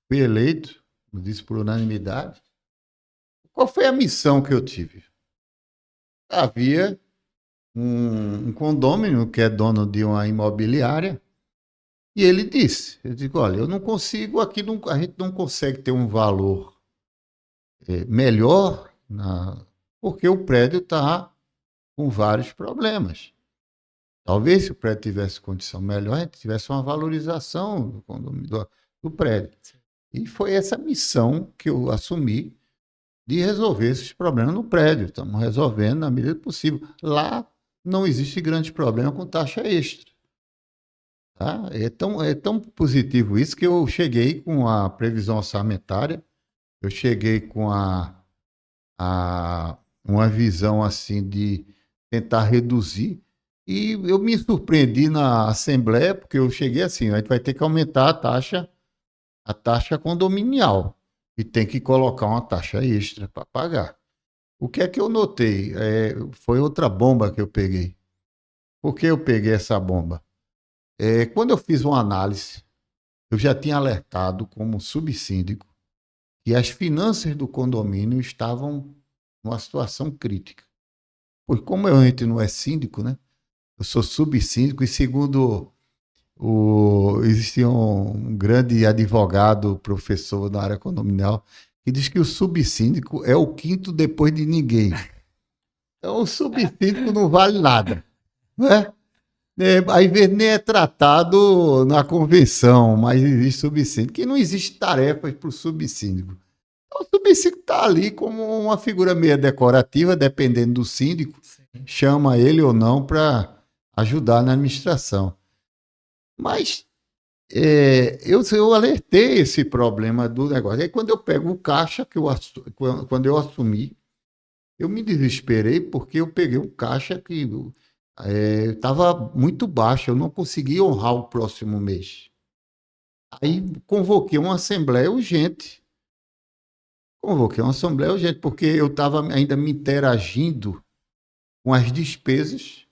Speaker 2: fui eleito, como disse por unanimidade, qual foi a missão que eu tive? Havia um condômino que é dono de uma imobiliária e ele disse, eu digo, olha, eu não consigo, a gente não consegue ter um valor melhor porque o prédio está com vários problemas. Talvez se o prédio tivesse condição melhor, a gente tivesse uma valorização do condomínio, do prédio. E foi essa missão que eu assumi de resolver esses problemas no prédio. Estamos resolvendo na medida do possível. Lá não existe grande problema com taxa extra. Tá? É tão positivo isso que eu cheguei com a previsão orçamentária, eu cheguei com uma visão assim de tentar reduzir. E eu me surpreendi na Assembleia, porque eu cheguei assim, a gente vai ter que aumentar a taxa condominial e tem que colocar uma taxa extra para pagar. O que é que eu notei? Foi outra bomba que eu peguei. Por que eu peguei essa bomba? Quando eu fiz uma análise, eu já tinha alertado como subsíndico que as finanças do condomínio estavam numa situação crítica. Pois como a gente não é síndico, né? Eu sou subsíndico e segundo existia um grande advogado, professor da área condominial, que diz que o subsíndico é o quinto depois de ninguém. Então o subsíndico não vale nada, né? Às vezes nem é tratado na convenção, mas existe subsíndico, que não existe tarefas para o subsíndico. Então, o subsíndico está ali como uma figura meio decorativa, dependendo do síndico, chama ele ou não para ajudar na administração. Mas eu alertei esse problema do negócio. Aí quando eu pego o caixa, quando eu assumi, eu me desesperei porque eu peguei um caixa que estava muito baixo, eu não conseguia honrar o próximo mês. Aí convoquei uma assembleia urgente. Porque eu estava ainda me interagindo com as despesas,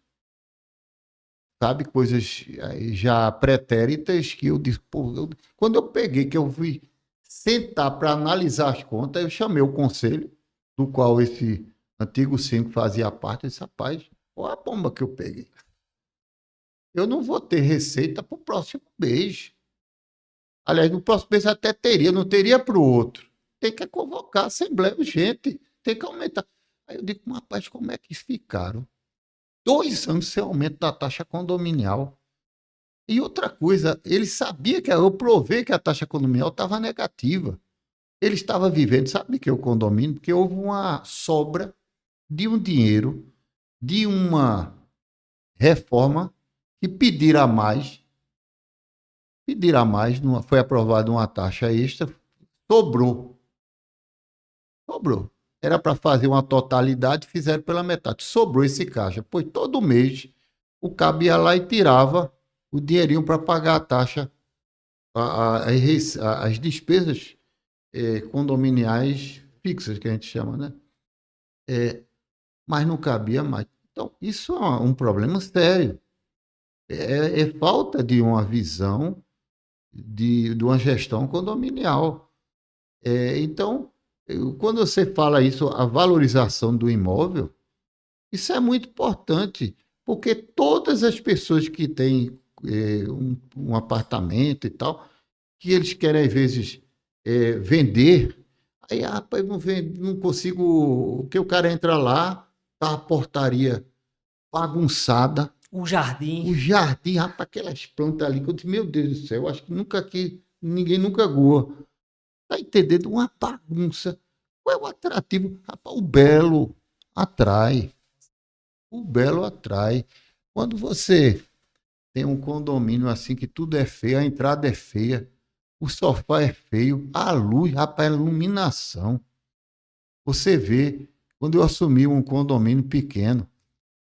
Speaker 2: sabe, coisas já pretéritas que eu disse, pô, quando eu peguei, que eu fui sentar para analisar as contas, eu chamei o conselho, do qual esse antigo síndico fazia parte, e disse, rapaz, olha a bomba que eu peguei. Eu não vou ter receita para o próximo mês. Aliás, no próximo mês até teria, não teria para o outro. Tem que convocar a assembleia urgente, tem que aumentar. Aí eu digo, rapaz, como é que ficaram 2 anos sem aumento da taxa condominial? E outra coisa, ele sabia que eu provei que a taxa condominial estava negativa. Ele estava vivendo, sabe de que é o condomínio? Porque houve uma sobra de um dinheiro, de uma reforma que pediram a mais, foi aprovada uma taxa extra, sobrou. Sobrou. Era para fazer uma totalidade, fizeram pela metade. Sobrou esse caixa. Pois todo mês o cabo ia lá e tirava o dinheirinho para pagar a taxa, as despesas condominiais fixas, que a gente chama, né? Mas não cabia mais. Então, isso é um problema sério. É falta de uma visão de uma gestão condominial. Então, quando você fala isso, a valorização do imóvel, isso é muito importante, porque todas as pessoas que têm um apartamento e tal, que eles querem, às vezes, vender, aí, rapaz, não consigo, que o cara entra lá, tá a portaria bagunçada,
Speaker 1: O
Speaker 2: o
Speaker 1: jardim.
Speaker 2: jardim, rapaz, aquelas plantas ali, que eu disse, meu Deus do céu, acho que nunca aqui, ninguém nunca goa. Tá entendendo? Uma bagunça. Qual é o atrativo? Rapaz, o belo atrai. O belo atrai. Quando você tem um condomínio assim que tudo é feio, a entrada é feia, o sofá é feio, a luz, rapaz, a iluminação. Você vê, quando eu assumi um condomínio pequeno,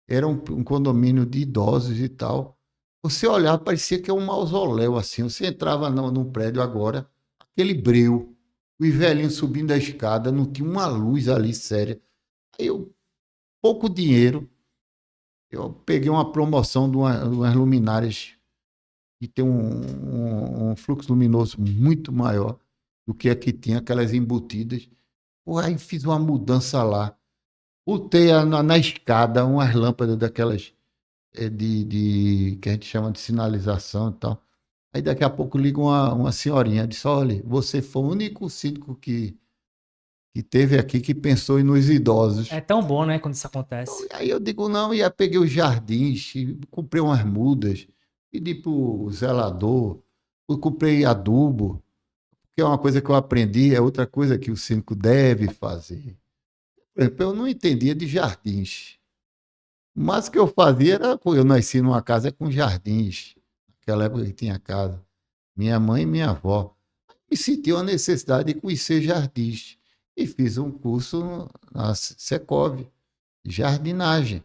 Speaker 2: era um condomínio de idosos e tal. Você olhava, parecia que é um mausoléu assim. Você entrava no prédio agora, aquele breu, os velhinhos subindo a escada, não tinha uma luz ali séria. Aí eu, pouco dinheiro, eu peguei uma promoção de umas luminárias que tem um fluxo luminoso muito maior do que a que tinha, aquelas embutidas. Pô, aí fiz uma mudança lá. Botei na escada umas lâmpadas daquelas que a gente chama de sinalização e tal. Aí daqui a pouco liga uma senhorinha, disse, olha, você foi o único síndico que teve aqui que pensou nos
Speaker 1: É
Speaker 2: idosos.
Speaker 1: tão bom, né, quando isso
Speaker 2: Então,
Speaker 1: acontece.
Speaker 2: aí eu digo, não, e aí peguei os jardins, e comprei umas mudas, pedi para o zelador, eu comprei adubo, que é uma coisa que eu aprendi, é outra coisa que o síndico deve fazer. Por exemplo, eu não entendia de jardins, mas o que eu fazia era, pô, eu nasci numa casa com jardins, naquela época que tinha casa, minha mãe e minha avó. Me senti uma necessidade de conhecer jardins e fiz um curso na Secov, de jardinagem.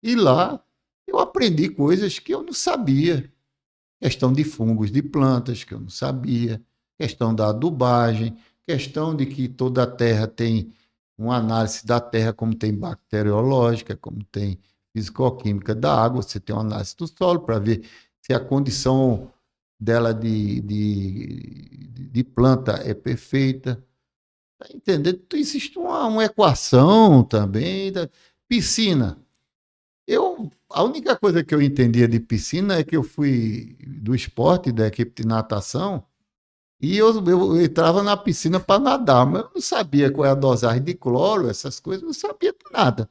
Speaker 2: E lá eu aprendi coisas que eu não sabia. Questão de fungos de plantas, que eu não sabia. Questão da adubagem. Questão de que toda a terra tem uma análise da terra, como tem bacteriológica, como tem fisicoquímica da água. Você tem uma análise do solo para ver se a condição dela de planta é perfeita. Tá entendendo? Então, existe uma equação também. Piscina. A única coisa que eu entendia de piscina é que eu fui do esporte, da equipe de natação, e eu entrava na piscina para nadar, mas eu não sabia qual é a dosagem de cloro, essas coisas, eu não sabia de nada.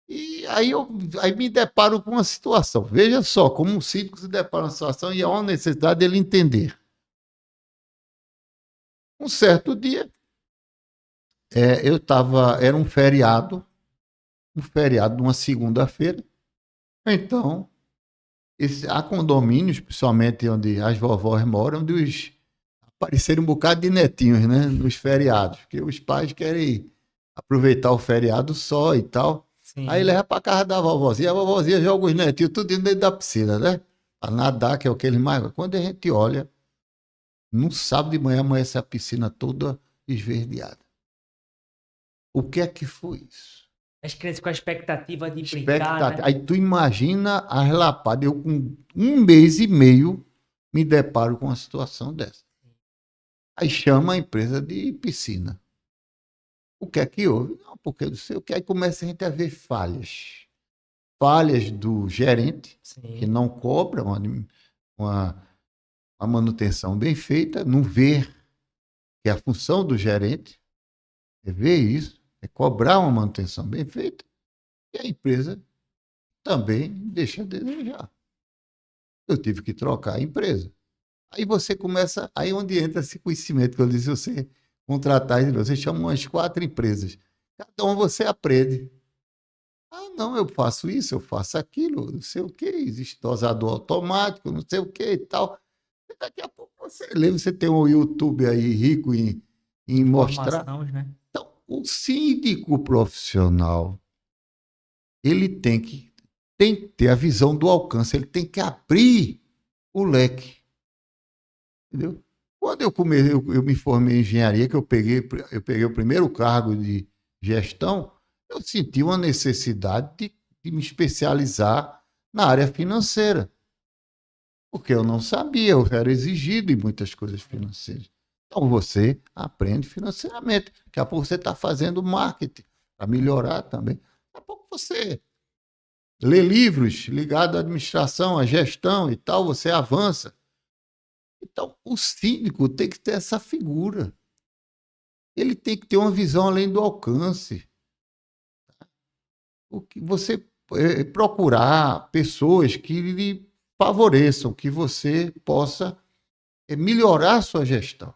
Speaker 2: E aí me deparo com uma situação. Veja só como um síndico se depara com uma situação e há uma necessidade dele entender. Um certo dia, era um feriado de uma segunda-feira, então há condomínios, principalmente onde as vovós moram, onde apareceram um bocado de netinhos, né? Nos feriados, porque os pais querem aproveitar o feriado só e tal. Aí
Speaker 1: Sim.
Speaker 2: leva para casa da vovozinha, a vovozinha joga os netinhos tudo dentro da piscina, né? Para nadar, que é o que eles mais. Quando a gente olha, no sábado de manhã amanhece a piscina toda esverdeada. O que é que foi isso?
Speaker 1: As crianças com a expectativa de brincar,
Speaker 2: Expectativa.
Speaker 1: né?
Speaker 2: Aí tu imagina as lapadas. Eu, com um mês e meio, me deparo com uma situação dessa. Aí chama a empresa de piscina. O que é que houve? Não, porque não sei o que. Aí começa a gente a ver falhas. Falhas do gerente, que
Speaker 1: Sim.
Speaker 2: não cobra uma, uma manutenção bem feita, não vê que é a função do gerente é ver isso, é cobrar uma manutenção bem feita, e a empresa também deixa a desejar. Eu tive que trocar a empresa. Aí você começa, aí onde entra esse conhecimento que eu disse, você contratar, você chama umas 4 empresas. Cada um você aprende. Ah, não, eu faço isso, eu faço aquilo, não sei o quê, existe dosador automático, não sei o quê e tal. E daqui a pouco você lê, você tem um YouTube aí rico em mostrar.
Speaker 1: Informações, né?
Speaker 2: Então, o síndico profissional, ele tem que ter a visão do alcance, ele tem que abrir o leque, entendeu? Quando eu me formei em engenharia, que eu peguei o primeiro cargo de gestão, eu senti uma necessidade de me especializar na área financeira, porque eu não sabia, eu era exigido em muitas coisas financeiras. Então você aprende financeiramente. Daqui a pouco você está fazendo marketing para melhorar também. Daqui a pouco você lê livros ligados à administração, à gestão e tal, você avança. Então, o síndico tem que ter essa figura. Ele tem que ter uma visão além do alcance. O que você procurar pessoas que lhe favoreçam, que você possa melhorar a sua gestão.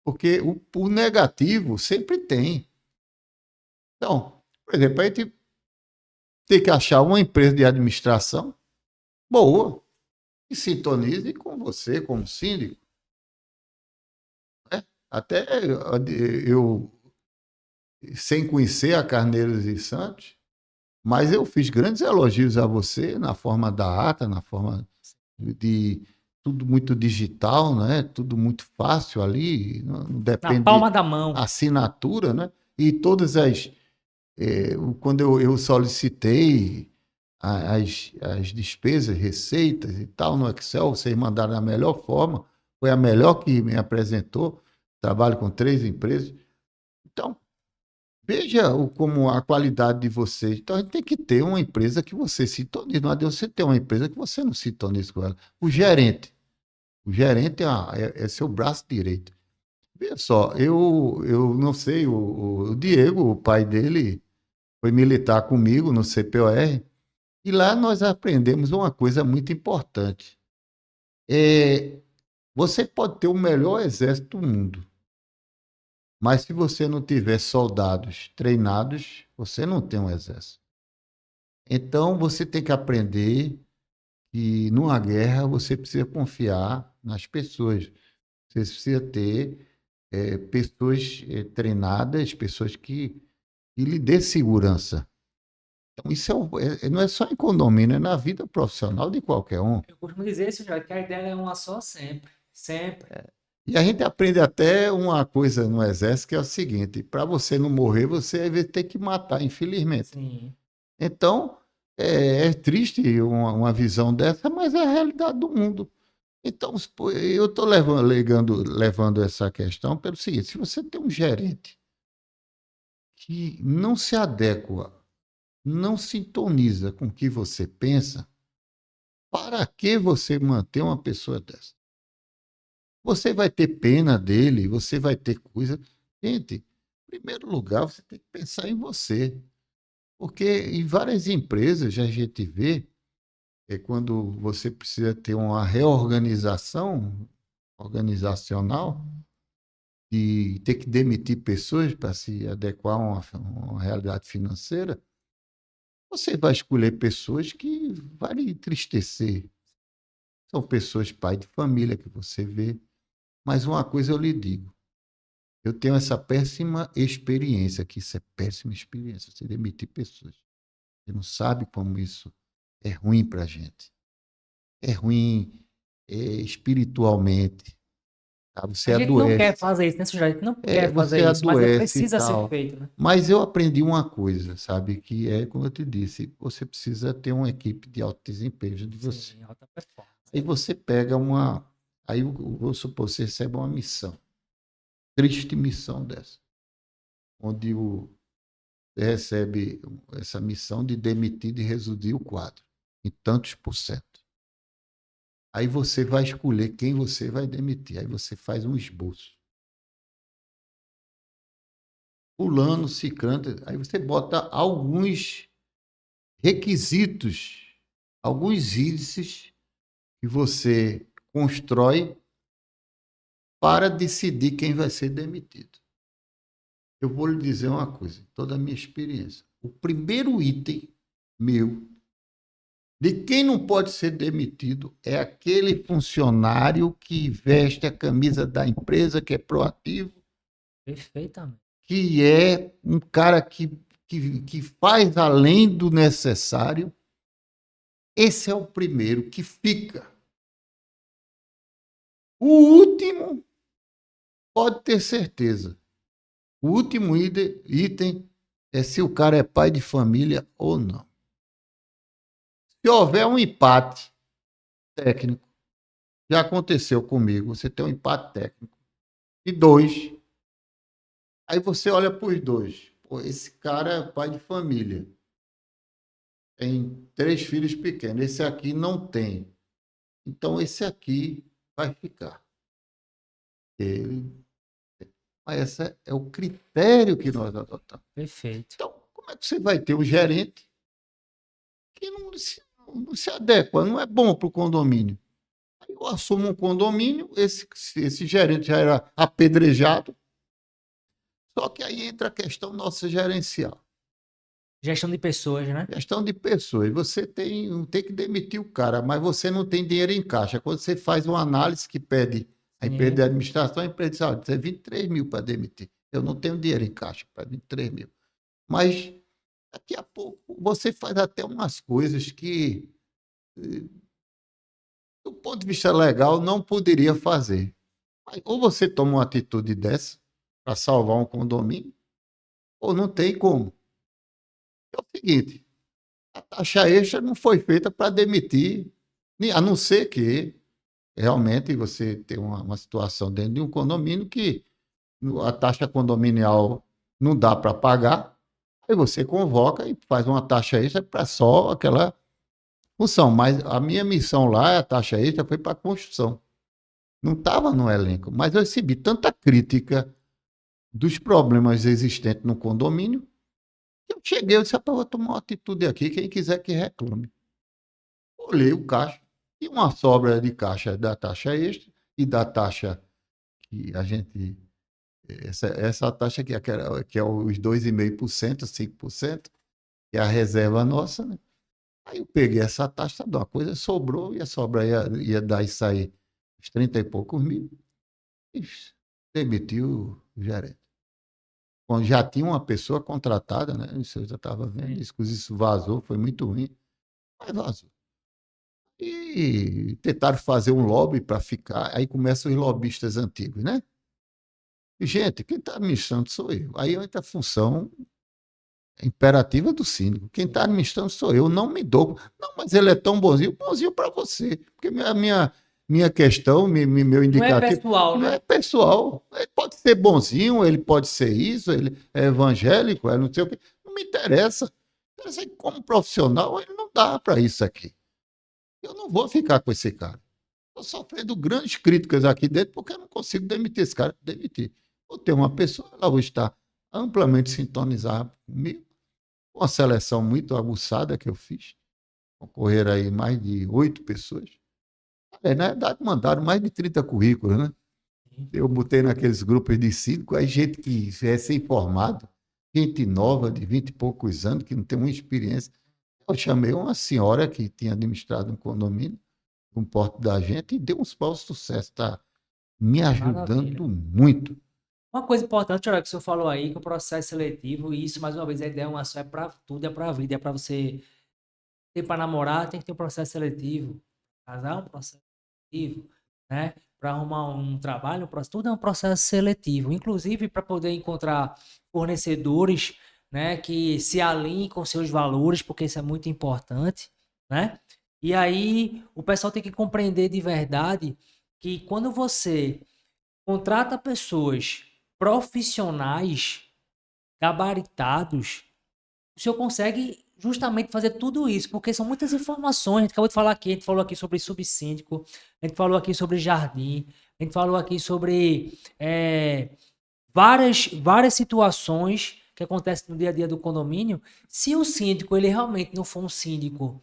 Speaker 2: Porque o negativo sempre tem. Então, por exemplo, a gente tem que achar uma empresa de administração boa, que sintonize com você, como síndico. Né? Até eu, sem conhecer a Carneiros e Santos, mas eu fiz grandes elogios a você na forma da ata, na forma de tudo muito digital, né? Tudo muito fácil ali, não
Speaker 1: Na
Speaker 2: depende de
Speaker 1: palma da mão.
Speaker 2: assinatura, né? E todas as quando eu solicitei as despesas, receitas e tal no Excel, vocês mandaram da melhor forma, foi a melhor que me apresentou. Trabalho com 3 empresas. Então, veja como a qualidade de vocês. Então, a gente tem que ter uma empresa que você sintonize. Não adianta você ter uma empresa que você não sintonize com ela. O gerente é seu braço direito. Veja só, eu não sei, o Diego, o pai dele, foi militar comigo no CPOR, e lá nós aprendemos uma coisa muito importante. É, você pode ter o melhor exército do mundo, mas se você não tiver soldados treinados, você não tem um exército. Então você tem que aprender que numa guerra você precisa confiar nas pessoas. Você precisa ter pessoas treinadas, pessoas que lhe dê segurança. Então, isso não é só em condomínio, é na vida profissional de qualquer um.
Speaker 1: Eu costumo dizer isso, já, que a ideia é uma só sempre. Sempre.
Speaker 2: E a gente aprende até uma coisa no exército que é o seguinte: para você não morrer, você às vezes tem que matar, infelizmente.
Speaker 1: Sim.
Speaker 2: Então, é triste uma visão dessa, mas é a realidade do mundo. Então, eu estou levando essa questão pelo seguinte: se você tem um gerente que não se adequa, não sintoniza com o que você pensa, para que você manter uma pessoa dessa? Você vai ter pena dele, você vai ter coisa. Gente, em primeiro lugar, você tem que pensar em você. Porque em várias empresas a gente vê quando você precisa ter uma reorganização organizacional e ter que demitir pessoas para se adequar a uma realidade financeira, você vai escolher pessoas que vai lhe entristecer. São pessoas pai de família que você vê. Mas uma coisa eu lhe digo, eu tenho essa péssima experiência, que isso é péssima experiência, você demitir pessoas. Você não sabe como isso é ruim para a gente. É ruim espiritualmente. Tá? Você
Speaker 1: A gente não quer
Speaker 2: adoece.
Speaker 1: fazer isso, né, sujeito? A gente não quer
Speaker 2: Você
Speaker 1: fazer isso, mas
Speaker 2: adoece e
Speaker 1: precisa ser
Speaker 2: tal.
Speaker 1: feito, né?
Speaker 2: Mas eu aprendi uma coisa, sabe? Que é, como eu te disse, você precisa ter uma equipe de alto desempenho de você.
Speaker 1: Sim, alta performance.
Speaker 2: Aí você pega uma. Aí eu vou supor, você recebe uma missão. Triste missão dessa. Onde você recebe essa missão de demitir, de reduzir o quadro em tantos por cento. Aí você vai escolher quem você vai demitir. Aí você faz um esboço. Fulano, ciclano. Aí você bota alguns requisitos, alguns índices que você constrói para decidir quem vai ser demitido. Eu vou lhe dizer uma coisa, toda a minha experiência. O primeiro item meu de quem não pode ser demitido é aquele funcionário que veste a camisa da empresa, que é proativo,
Speaker 1: Perfeitamente.
Speaker 2: que é um cara que faz além do necessário. Esse é o primeiro que fica. O último, pode ter certeza. O último item é se o cara é pai de família ou não. Se houver um empate técnico, já aconteceu comigo, você tem um empate técnico, e dois, aí você olha para os dois. Pô, esse cara é pai de família, tem 3 filhos pequenos, esse aqui não tem. Então, esse aqui vai ficar. Ele, mas esse é o critério que nós adotamos.
Speaker 1: Perfeito.
Speaker 2: Então, como é que você vai ter um gerente que não se adequa, não é bom para o condomínio? Aí eu assumo um condomínio, esse gerente já era apedrejado, só que aí entra a questão nossa gerencial.
Speaker 1: Gestão de pessoas, né?
Speaker 2: Gestão de pessoas. Você tem que demitir o cara, mas você não tem dinheiro em caixa. Quando você faz uma análise que pede a empresa de administração, a empresa diz, você tem 23 mil para demitir. Eu não tenho dinheiro em caixa para 23 mil. Mas daqui a pouco você faz até umas coisas que, do ponto de vista legal, não poderia fazer. Mas ou você toma uma atitude dessa para salvar um condomínio, ou não tem como. É o seguinte, a taxa extra não foi feita para demitir, a não ser que realmente você tem uma situação dentro de um condomínio que a taxa condominial não dá para pagar, aí você convoca e faz uma taxa extra para só aquela função. Mas a minha missão lá, a taxa extra, foi para a construção. Não estava no elenco, mas eu recebi tanta crítica dos problemas existentes no condomínio. Eu cheguei, eu disse, rapaz, vou tomar uma atitude aqui, quem quiser que reclame. Olhei o caixa, e uma sobra de caixa da taxa extra e da taxa que a gente. Essa taxa que é os 2,5%, 5%, que é a reserva nossa, né? Aí eu peguei essa taxa, uma coisa sobrou, e a sobra ia dar isso aí, uns 30 e poucos mil. E demitiu o gerente. Quando já tinha uma pessoa contratada, né? Isso eu já estava vendo, isso vazou, foi muito ruim, mas vazou. E tentaram fazer um lobby para ficar, aí começam os lobistas antigos, né? Gente, quem está administrando sou eu. Aí entra a função imperativa do síndico. Quem está administrando sou eu, não me dou. Não, mas ele é tão bonzinho, bonzinho para você. Porque minha questão, meu
Speaker 1: Não é
Speaker 2: indicativo,
Speaker 1: pessoal,
Speaker 2: não
Speaker 1: né?
Speaker 2: é pessoal. Ele pode ser bonzinho, ele pode ser isso, ele é evangélico, é não sei o quê. Não me interessa. Interessa que como profissional, ele não dá para isso aqui. Eu não vou ficar com esse cara. Estou sofrendo grandes críticas aqui dentro porque eu não consigo demitir esse cara. Demitir. Vou ter uma pessoa, ela vai estar amplamente sintonizada comigo. Uma seleção muito aguçada que eu fiz. Concorreram aí mais de 8 pessoas. Na verdade, mandaram mais de 30 currículos, né? Eu botei naqueles grupos de 5, aí gente que é recém-formado, gente nova, de 20 e poucos anos, que não tem uma experiência. Eu chamei uma senhora que tinha administrado um condomínio, com porte da gente, e deu uns paus de sucesso. Está me
Speaker 1: Maravilha.
Speaker 2: ajudando muito.
Speaker 1: Uma coisa importante, olha, que o senhor falou aí, que o processo seletivo, e isso, mais uma vez, a ideia é uma só, é para tudo, é para a vida, é para você ter para namorar, tem que ter um processo seletivo. Casar, um processo seletivo, né? Para arrumar um trabalho, tudo é um processo seletivo. Inclusive, para poder encontrar fornecedores, né, que se alinhem com seus valores, porque isso é muito importante, né? E aí, o pessoal tem que compreender de verdade que quando você contrata pessoas profissionais, gabaritados, o senhor consegue justamente fazer tudo isso, porque são muitas informações. A gente acabou de falar aqui, a gente falou aqui sobre subsíndico, a gente falou aqui sobre jardim, a gente falou aqui sobre várias situações que acontecem no dia a dia do condomínio. Se o síndico ele realmente não for um síndico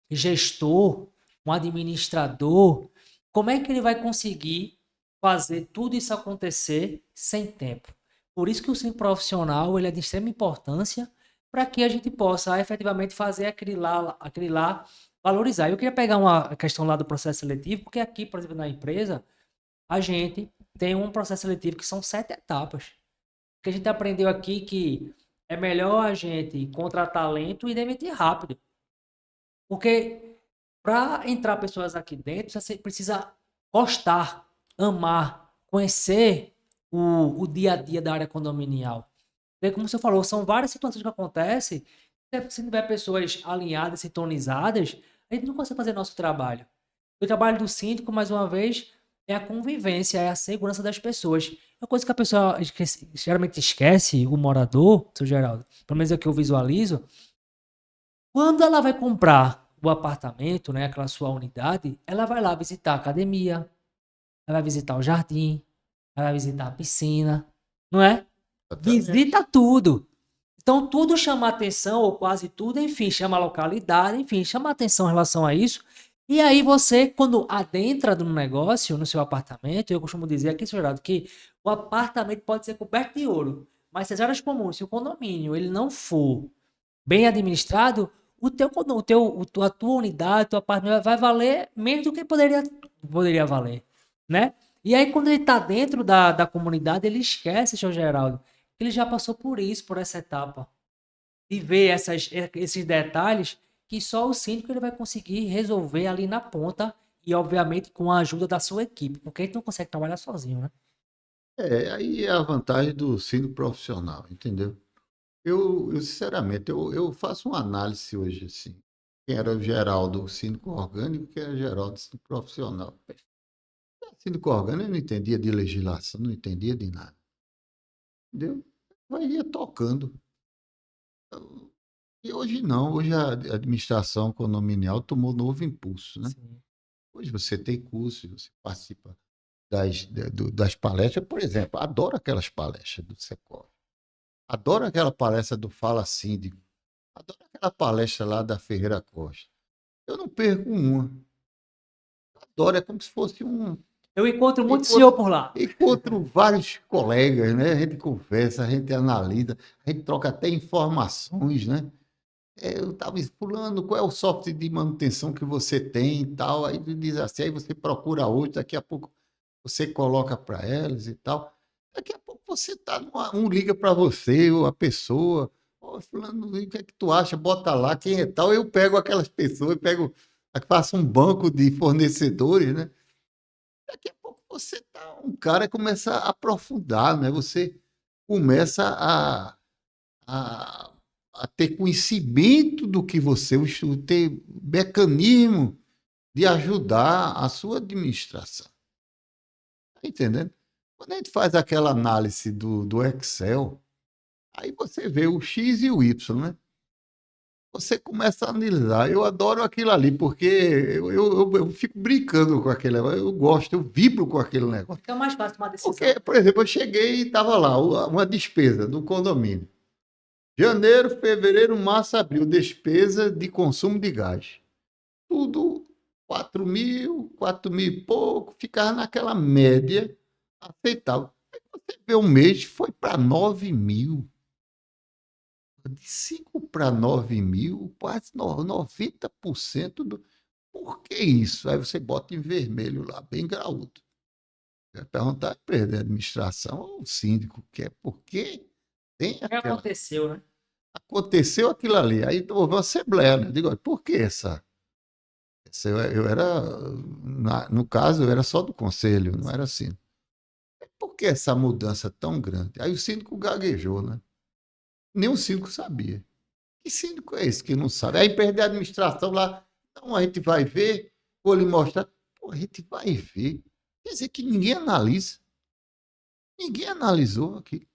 Speaker 1: gestor, um administrador, como é que ele vai conseguir fazer tudo isso acontecer sem tempo? Por isso que o ensino profissional ele é de extrema importância para que a gente possa efetivamente fazer aquele lá valorizar. Eu queria pegar uma questão lá do processo seletivo, porque aqui, por exemplo, na empresa, a gente tem um processo seletivo que são 7 etapas. Que a gente aprendeu aqui que é melhor a gente contratar lento e demitir rápido. Porque para entrar pessoas aqui dentro, você precisa gostar, amar, conhecer o dia a dia da área condominial. Porque, como você falou, são várias situações que acontecem. Se não tiver pessoas alinhadas, sintonizadas, a gente não consegue fazer nosso trabalho. O trabalho do síndico, mais uma vez, é a convivência, é a segurança das pessoas. É uma coisa que a pessoa geralmente esquece, o morador, seu Geraldo, pelo menos é o que eu visualizo, quando ela vai comprar o apartamento, né, aquela sua unidade, ela vai lá visitar a academia, ela vai visitar o jardim, ela vai visitar a piscina, não é?
Speaker 2: Exatamente.
Speaker 1: Visita tudo. Então, tudo chama atenção, ou quase tudo, enfim, chama a localidade, enfim, chama atenção em relação a isso. E aí você, quando adentra no negócio, no seu apartamento, eu costumo dizer aqui, senhor Geraldo, que o apartamento pode ser coberto de ouro, mas se as áreas comuns, se o condomínio ele não for bem administrado, a tua unidade, tua apartamento vai valer menos do que poderia valer, né? E aí, quando ele está dentro da comunidade, ele esquece, senhor Geraldo, que ele já passou por isso, por essa etapa. E ver esses detalhes que só o síndico ele vai conseguir resolver ali na ponta e, obviamente, com a ajuda da sua equipe, porque a gente não consegue trabalhar sozinho, né?
Speaker 2: Aí é a vantagem do síndico profissional, entendeu? Sinceramente, eu faço uma análise hoje, assim. Quem era o Geraldo, o síndico orgânico, quem era o Geraldo, o síndico profissional. O síndico orgânico não entendia de legislação, não entendia de nada, entendeu? Vai ia tocando. E hoje não, hoje a administração condominial tomou novo impulso, né?
Speaker 1: Sim.
Speaker 2: Hoje você tem curso, você participa das palestras, por exemplo, adoro aquelas palestras do Secov, adoro aquela palestra do Fala Síndico, adoro aquela palestra lá da Ferreira Costa. Eu não perco uma, adoro, é como se fosse um.
Speaker 1: Eu encontro muito senhor
Speaker 2: Encontro,
Speaker 1: por lá.
Speaker 2: encontro vários colegas, né? A gente conversa, a gente analisa, a gente troca até informações, né? Eu estava fulano, qual é o software de manutenção que você tem e tal. Aí ele diz assim, aí você procura outro, daqui a pouco você coloca para elas e tal. Daqui a pouco você tá um liga para você, ou a pessoa, ó, fulano, o que é que tu acha? Bota lá quem é tal. Eu pego aquelas pessoas, faço um banco de fornecedores, né? Daqui a pouco você tá um cara começa a aprofundar, né? Você começa a, a ter conhecimento do que você estuda, ter mecanismo de ajudar a sua administração. Tá entendendo? Quando a gente faz aquela análise do Excel, aí você vê o X e o Y, né? Você começa a analisar. Eu adoro aquilo ali, porque eu fico brincando com aquele negócio. Eu gosto, eu vibro com aquele negócio.
Speaker 1: Fica mais fácil tomar decisão.
Speaker 2: Porque, por exemplo, eu cheguei e estava lá, uma despesa do condomínio. Janeiro, fevereiro, março, abril, despesa de consumo de gás. Tudo 4 mil e pouco, ficava naquela média aceitável. Aí você vê um mês, foi para 9 mil. De 5 para 9 mil, quase 90% do. Por que isso? Aí você bota em vermelho lá, bem graúdo. Vai perguntar para a administração ou o síndico, que é porque tem
Speaker 1: O que
Speaker 2: aquela.
Speaker 1: aconteceu, né?
Speaker 2: Aconteceu aquilo ali. Aí houve uma assembleia, né? Eu digo, por que essa? Eu era, no caso, eu era só do conselho, não era assim. Por que essa mudança tão grande? Aí o síndico gaguejou, né? Nem o síndico sabia. Que síndico é esse que não sabe? Aí perde a administração lá. Então a gente vai ver, vou lhe mostrar. Pô, a gente vai ver. Quer dizer que ninguém analisa. Ninguém analisou aqui.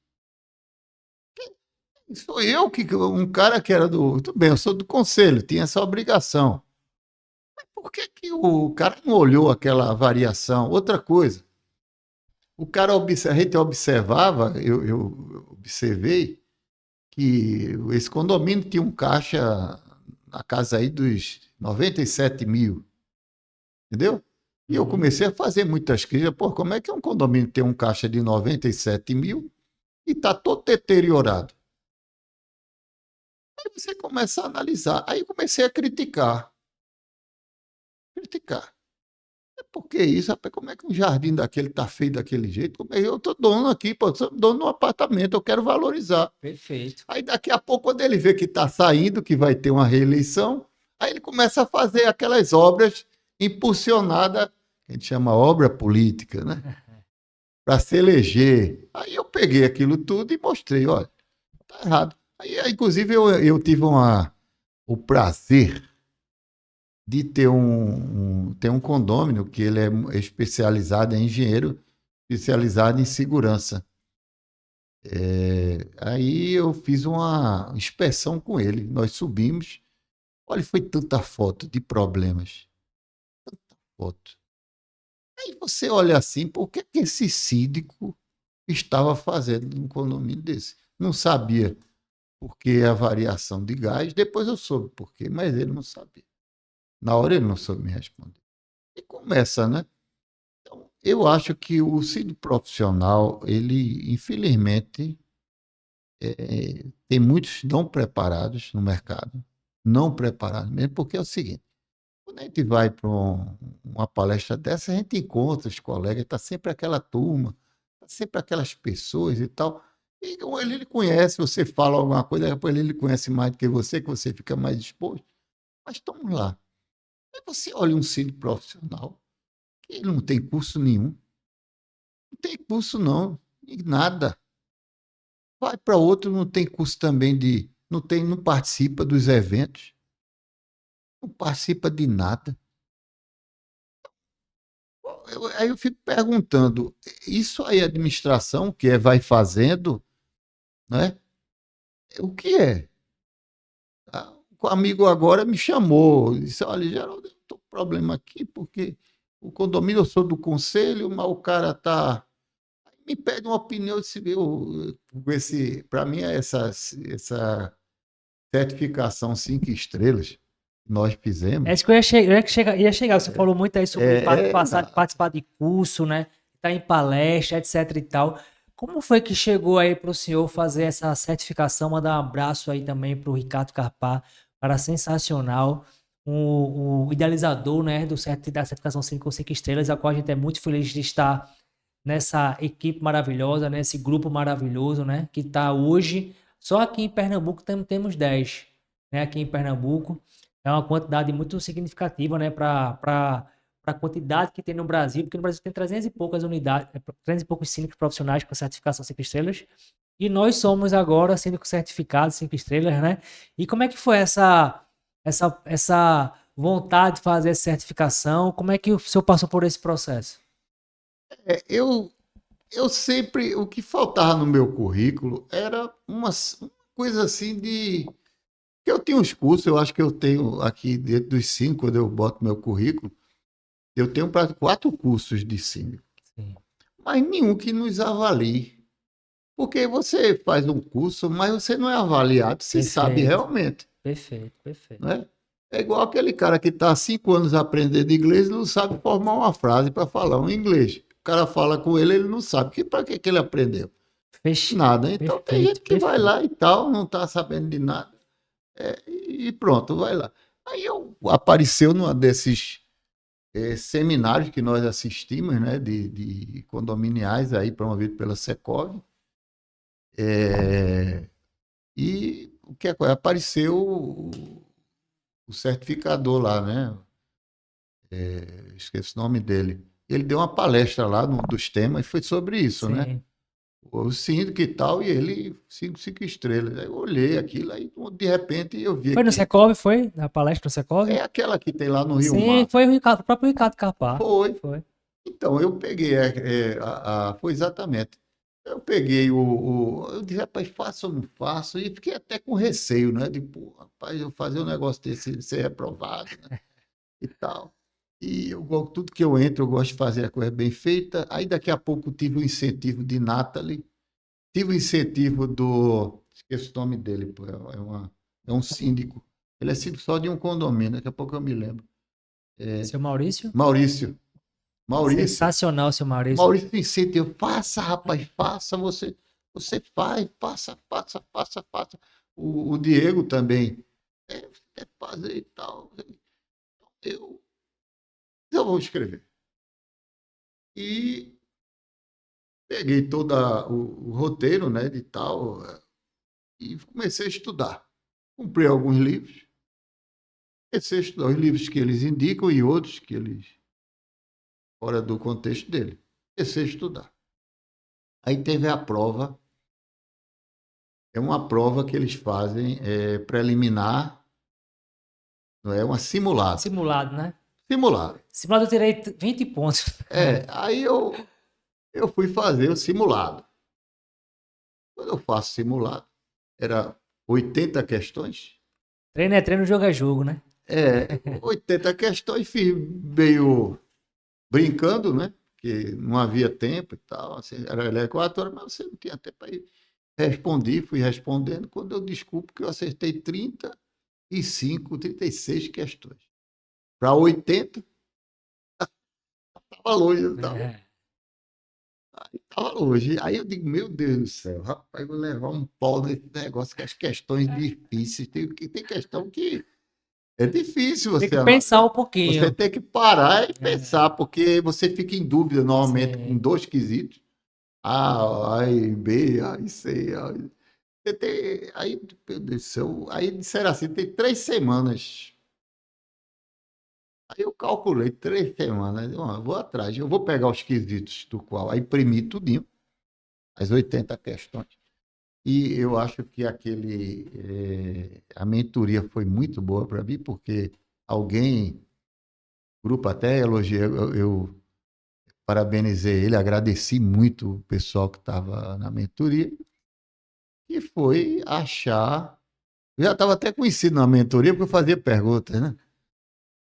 Speaker 2: Sou eu que, um cara que era do. Tudo bem, eu sou do conselho, tinha essa obrigação. Por que, que o cara não olhou aquela variação? Outra coisa, a gente observava, eu observei que esse condomínio tinha um caixa na casa aí dos 97 mil, entendeu? E eu comecei a fazer muitas críticas. Pô, como é que um condomínio tem um caixa de 97 mil e está todo deteriorado? Aí você começa a analisar. Aí eu comecei a criticar. Criticar. Por que isso, rapaz? Como é que um jardim daquele tá feio daquele jeito? Como é que eu tô dono aqui, pô, sou dono de um apartamento, eu quero valorizar.
Speaker 1: Perfeito.
Speaker 2: Aí daqui a pouco, quando ele vê que está saindo, que vai ter uma reeleição, aí ele começa a fazer aquelas obras impulsionadas, que a gente chama obra política, né? Para se eleger. Aí eu peguei aquilo tudo e mostrei, olha, tá errado. Aí, inclusive, eu tive o prazer de ter um condômino que ele é especializado em engenheiro, especializado em segurança. Aí eu fiz uma inspeção com ele. Nós subimos. Olha, foi tanta foto de problemas. Tanta foto. Aí você olha assim, por que que esse síndico estava fazendo num condomínio desse? Não sabia porque a variação de gás. Depois eu soube por quê, mas ele não sabia. Na hora ele não soube me responder. E começa, né? Então, eu acho que o síndico profissional, ele, infelizmente, tem muitos não preparados no mercado, não preparados mesmo, porque é o seguinte, quando a gente vai para uma palestra dessa, a gente encontra os colegas, está sempre aquela turma, está sempre aquelas pessoas e tal, e ele conhece, você fala alguma coisa, depois ele conhece mais do que você fica mais disposto, mas estamos lá. Aí você olha um síndico profissional, que ele não tem curso nenhum, não tem curso não, e nada. Vai para outro, não tem curso também de. Não tem, não participa dos eventos, não participa de nada. Aí eu fico perguntando, isso aí é administração que é vai fazendo, né? O que é? O amigo agora me chamou, disse, olha, Geraldo, eu estou com problema aqui, porque o condomínio, eu sou do conselho, mas o cara está. Me pede uma opinião, para mim, essa certificação 5 estrelas que nós
Speaker 1: É
Speaker 2: fizemos.
Speaker 1: isso que ia chegar. Você falou muito aí sobre
Speaker 2: É,
Speaker 1: participar de curso, né? Estar em palestra, etc e tal. Como foi que chegou aí para o senhor fazer essa certificação? Mandar um abraço aí também para o Ricardo Carpá, para sensacional, o idealizador, né, da certificação 5 estrelas, a qual a gente é muito feliz de estar nessa equipe maravilhosa, nesse grupo maravilhoso, né, que está hoje, só aqui em Pernambuco temos 10, né, aqui em Pernambuco. É uma quantidade muito significativa, né, para a quantidade que tem no Brasil, porque no Brasil tem 300 e poucas unidades, 300 e poucos síndicos profissionais com certificação 5 estrelas, e nós somos agora síndicos certificados 5 estrelas, né? E como é que foi essa vontade de fazer essa certificação? Como é que o senhor passou por esse processo?
Speaker 2: é, eu sempre, o que faltava no meu currículo era uma coisa assim de. Eu tinha uns cursos, eu acho que eu tenho aqui dentro dos 5, quando eu boto meu currículo, eu tenho 4 cursos de síndico,
Speaker 1: Sim,
Speaker 2: mas nenhum que nos avalie. Porque você faz um curso, mas você não é avaliado se sabe
Speaker 1: perfeito,
Speaker 2: realmente.
Speaker 1: perfeito, perfeito.
Speaker 2: Né? É igual aquele cara que está há 5 anos aprendendo inglês e não sabe formar uma frase para falar um inglês. O cara fala com ele, ele não sabe. Para que ele aprendeu? Nada. Então tem
Speaker 1: Perfeito,
Speaker 2: gente que vai
Speaker 1: perfeito.
Speaker 2: lá e tal, não está sabendo de nada. E pronto, vai lá. Aí eu apareceu numa desses seminários que nós assistimos, né, de condominiais aí promovido pela Secov. É, e o que é? Apareceu o certificador lá, né? Esqueci o nome dele. Ele deu uma palestra lá num dos temas e foi sobre isso, né?
Speaker 1: Sim.
Speaker 2: O síndico e tal, e ele, 5 estrelas. Aí eu olhei aquilo, aí de repente eu vi
Speaker 1: Foi no
Speaker 2: que
Speaker 1: Secov, foi? Na palestra no Secov?
Speaker 2: é aquela que tem lá no Rio
Speaker 1: Sim,
Speaker 2: Mar.
Speaker 1: foi o próprio Ricardo Capá.
Speaker 2: Foi.
Speaker 1: Foi.
Speaker 2: Então, eu peguei, foi exatamente. Eu peguei eu disse, rapaz, faço ou não faço? E fiquei até com receio, né? De, pô, rapaz, eu fazer um negócio desse ser reprovado, né? E tal. E tudo que eu entro, eu gosto de fazer a coisa bem feita. Aí daqui a pouco tive o incentivo de Nathalie, tive o incentivo do. Esqueço o nome dele, pô, é um síndico. Ele é síndico só de um condomínio, daqui a pouco eu me lembro.
Speaker 1: Seu Maurício?
Speaker 2: Maurício. Maurício,
Speaker 1: Sensacional, seu Maurício.
Speaker 2: Maurício me incentivou, faça, rapaz, faça, você faz, faça. O Diego também, você deve fazer e tal. Eu, eu vou escrever. E peguei todo o roteiro, né, de tal, e comecei a estudar. Comprei alguns livros, comecei a estudar os livros que eles indicam e outros que eles, fora do contexto dele. Comecei a estudar. Aí teve a prova, é uma prova que eles fazem preliminar, não é uma simulado.
Speaker 1: Simulado, né?
Speaker 2: Simulado.
Speaker 1: Simulado eu tirei 20 pontos.
Speaker 2: Aí eu fui fazer o simulado. Quando eu faço simulado, era 80 questões.
Speaker 1: Treino é treino, jogo é jogo, né?
Speaker 2: 80 questões, fiz meio brincando, né? Porque não havia tempo e tal. Assim, era 4 horas, mas você não tinha tempo aí. Respondi, fui respondendo. Quando eu desculpo que eu acertei 35, 36 questões. Para 80, estava longe, eu estava longe. Aí eu digo, meu Deus do céu, rapaz, vou levar um pau nesse negócio, que as questões difíceis. Tem questão que é difícil
Speaker 1: Tem
Speaker 2: você
Speaker 1: que pensar um
Speaker 2: analisar. Você
Speaker 1: pouquinho.
Speaker 2: tem que parar e pensar, porque você fica em dúvida normalmente com
Speaker 1: Sim.
Speaker 2: 2 quesitos. A e B, A e C. Aí, meu Deus do céu, aí disseram assim, tem 3 semanas. Aí eu calculei 3 semanas. Eu vou atrás, eu vou pegar os quesitos do qual, aí imprimi tudinho, as 80 questões. E eu acho que a mentoria foi muito boa para mim, porque alguém, o grupo até elogiou, eu parabenizei ele, agradeci muito o pessoal que estava na mentoria, e foi achar. Eu já estava até conhecido na mentoria, porque eu fazia perguntas, né?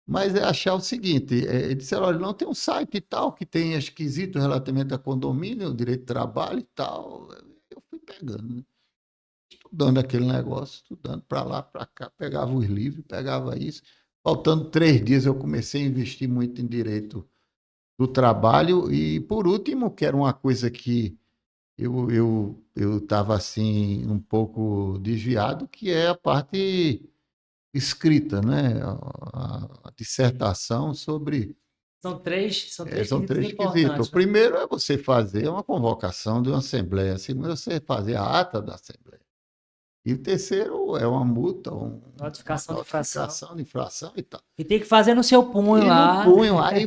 Speaker 2: Mas é achar o seguinte: eles disseram, olha, não tem um site e tal, que tem esquisito relativamente a condomínio, direito de trabalho e tal. Eu fui pegando, né? Estudando aquele negócio, estudando para lá, para cá, pegava os livros, pegava isso. Faltando 3 dias, eu comecei a investir muito em direito do trabalho. E, por último, que era uma coisa que eu estava assim um pouco desviado, que é a parte escrita, né? A dissertação sobre.
Speaker 1: São três
Speaker 2: São
Speaker 1: quesitos
Speaker 2: 3 quesitos. O
Speaker 1: importantes, né?
Speaker 2: primeiro é você fazer uma convocação de uma assembleia. O segundo é você fazer a ata da assembleia. E o terceiro é uma multa, uma
Speaker 1: Notificação de infração.
Speaker 2: notificação de infração e tal.
Speaker 1: E tem que fazer no seu punho
Speaker 2: E no
Speaker 1: lá.
Speaker 2: punho, aí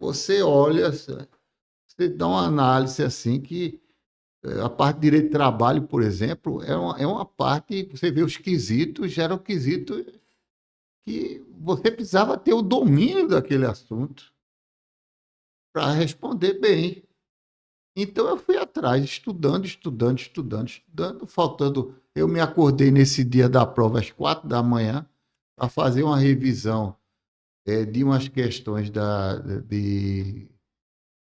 Speaker 2: você olha, você dá uma análise assim que a parte de direito de trabalho, por exemplo, é uma parte, você vê os quesitos, eram quesitos que você precisava ter o domínio daquele assunto para responder bem. Então eu fui atrás, estudando, faltando. Eu me acordei nesse dia da prova às 4 da manhã para fazer uma revisão de umas questões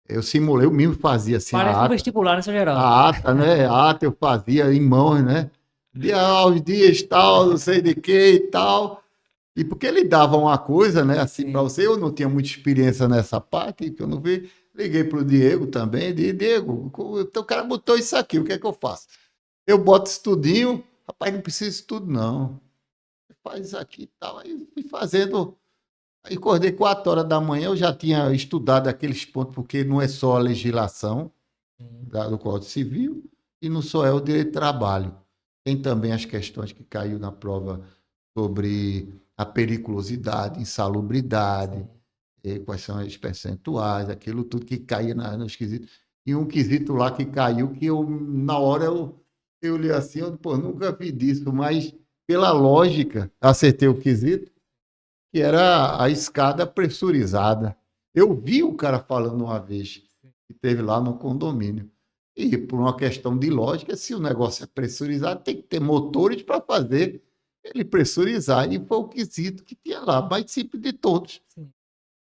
Speaker 2: eu simulei, eu mesmo fazia assim
Speaker 1: Parece um vestibular, né, seu Geraldo?
Speaker 2: a ata, né? A ata eu fazia em mãos, né? Dia aos dias, tal, não sei de que e tal. E porque ele dava uma coisa, né, assim para
Speaker 1: Sim.
Speaker 2: você, eu não tinha muita experiência nessa parte, que eu não vi. Liguei para o Diego também, disse, Diego, o cara botou isso aqui, o que é que eu faço? Eu boto isso tudinho, rapaz, não precisa disso tudo, não. Faz isso aqui e tal. Aí fui fazendo. Aí acordei 4 horas da manhã, eu já tinha estudado aqueles pontos, porque não é só a legislação do Código Civil e não só é o direito de trabalho. Tem também as questões que caiu na prova sobre a periculosidade, insalubridade, quais são as percentuais, aquilo tudo que caía nos quesitos. E um quesito lá que caiu, que na hora eu li assim, pô, nunca vi disso, mas pela lógica, acertei o quesito, que era a escada pressurizada. Eu vi o cara falando uma vez, que teve lá no condomínio. E por uma questão de lógica, se o negócio é pressurizado, tem que ter motores para fazer ele pressurizar. E foi o quesito que tinha lá, mais simples de todos.
Speaker 1: Sim.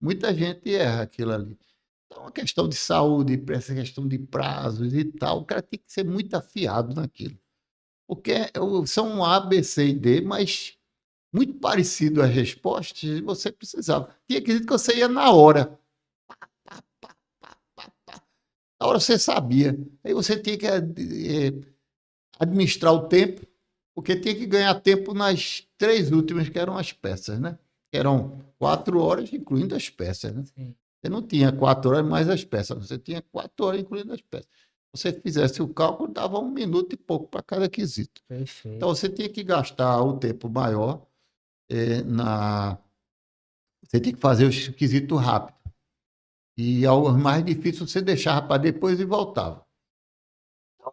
Speaker 2: Muita gente erra aquilo ali. Então, uma questão de saúde, essa questão de prazos e tal, o cara tem que ser muito afiado naquilo. Porque são A, B, C e D, mas muito parecido as respostas, e você precisava. Tinha quesito que você ia na hora. Na hora você sabia. Aí você tinha que administrar o tempo, porque tinha que ganhar tempo nas 3 últimas, que eram as peças, né? Eram 4 horas, incluindo as peças, né?
Speaker 1: Sim.
Speaker 2: Você não tinha 4 horas mais as peças, você tinha 4 horas incluindo as peças. Se você fizesse o cálculo, dava 1 minuto e pouco para cada quesito.
Speaker 1: Perfeito.
Speaker 2: Então você tinha que gastar o tempo maior na. Você tinha que fazer os quesitos rápido. E ao mais difícil você deixava para depois e voltava. Então,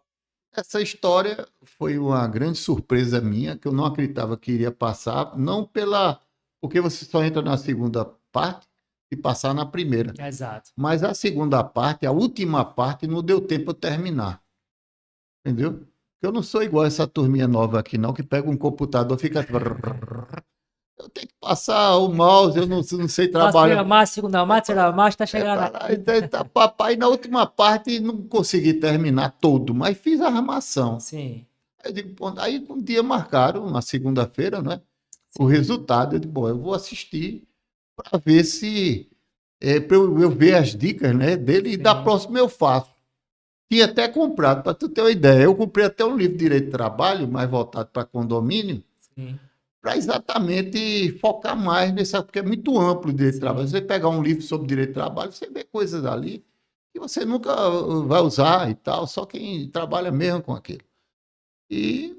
Speaker 2: essa história foi uma grande surpresa minha, que eu não acreditava que iria passar, não pela. Porque você só entra na segunda parte e passar na primeira.
Speaker 1: Exato.
Speaker 2: Mas a segunda parte, a última parte, não deu tempo de terminar. Entendeu? Porque eu não sou igual essa turminha nova aqui, não, que pega um computador e fica. Eu tenho que passar o mouse, eu não sei
Speaker 1: Faço primeira
Speaker 2: trabalhar.
Speaker 1: marcha, segunda marcha, terceira marcha, tá chegando
Speaker 2: Pra
Speaker 1: aqui.
Speaker 2: lá, papai, na última parte, não consegui terminar todo, mas fiz a armação.
Speaker 1: Sim,
Speaker 2: Aí eu digo, pô, aí um dia marcaram, na segunda-feira, né? O
Speaker 1: sim,
Speaker 2: resultado. Eu digo, bom, eu vou assistir para ver se. Para eu ver as dicas, né, dele e da
Speaker 1: sim,
Speaker 2: próxima eu faço. Tinha até comprado, para tu ter uma ideia. Eu comprei até um livro de direito de trabalho, mais voltado para condomínio,
Speaker 1: sim,
Speaker 2: para exatamente focar mais nessa, porque é muito amplo o direito de trabalho.
Speaker 1: sim.
Speaker 2: Você pegar um livro sobre direito de trabalho, você vê coisas ali que você nunca vai usar e tal, só quem trabalha mesmo com aquilo. E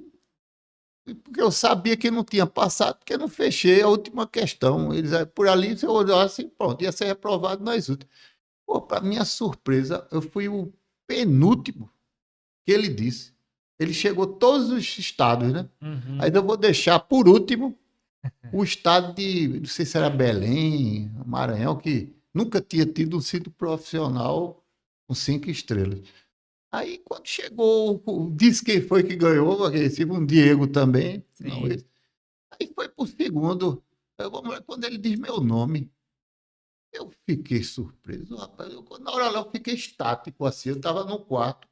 Speaker 2: porque eu sabia que não tinha passado, porque eu não fechei a última questão. Eles, por ali, se eu olhasse, pronto, ia ser reprovado nas últimas. Pô, para minha surpresa, eu fui o penúltimo que ele disse. Ele chegou todos os estados, né?
Speaker 1: Uhum.
Speaker 2: Aí eu vou deixar por último o estado de, não sei se era Belém, Maranhão, que nunca tinha tido um sítio profissional com 5 estrelas. Aí quando chegou, disse quem foi que ganhou, esse um Diego também, não
Speaker 1: Sim,
Speaker 2: esse. Aí foi por segundo. Quando ele diz meu nome, eu fiquei surpreso, rapaz. Na hora lá eu fiquei estático assim, eu estava no quarto.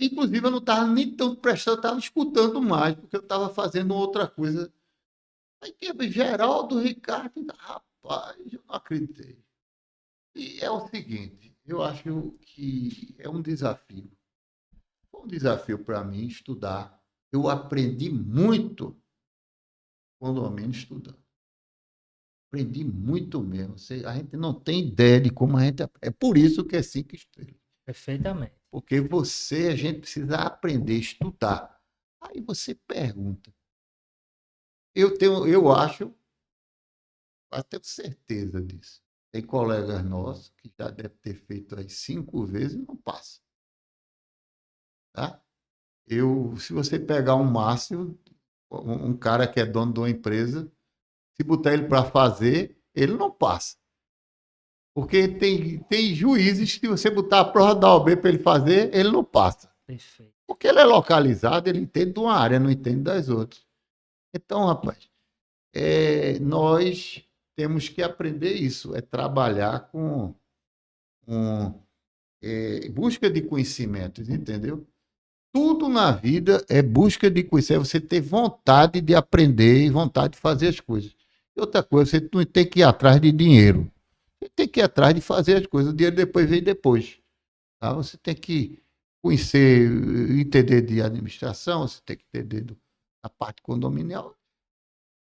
Speaker 2: Inclusive, eu não estava nem tão prestando, eu estava escutando mais, porque eu estava fazendo outra coisa. Aí teve Geraldo, Ricardo, rapaz, eu não acreditei. E é o seguinte, eu acho que é um desafio. Foi um desafio para mim estudar. Eu aprendi muito condomínio estudando. Aprendi muito mesmo. A gente não tem ideia de como a gente. É por isso que é 5 estrelas.
Speaker 1: perfeitamente.
Speaker 2: Porque a gente precisa aprender a estudar. Aí você pergunta. Eu acho, tenho certeza disso. Tem colegas nossos que já devem ter feito aí 5 vezes e não passa. Tá? Se você pegar um Márcio, um cara que é dono de uma empresa, se botar ele para fazer, ele não passa. Porque tem juízes que você botar a prova da OAB para ele fazer, ele não passa.
Speaker 1: Perfeito.
Speaker 2: Porque ele é localizado, ele entende de uma área, não entende das outras. Então, rapaz, nós temos que aprender isso, é trabalhar com busca de conhecimentos, entendeu? Tudo na vida é busca de conhecimento, você ter vontade de aprender e vontade de fazer as coisas. E outra coisa, você não tem que ir atrás de dinheiro. Você tem que ir atrás de fazer as coisas. O dinheiro depois vem depois. Tá? Você tem que conhecer, entender de administração, você tem que entender da parte condominial.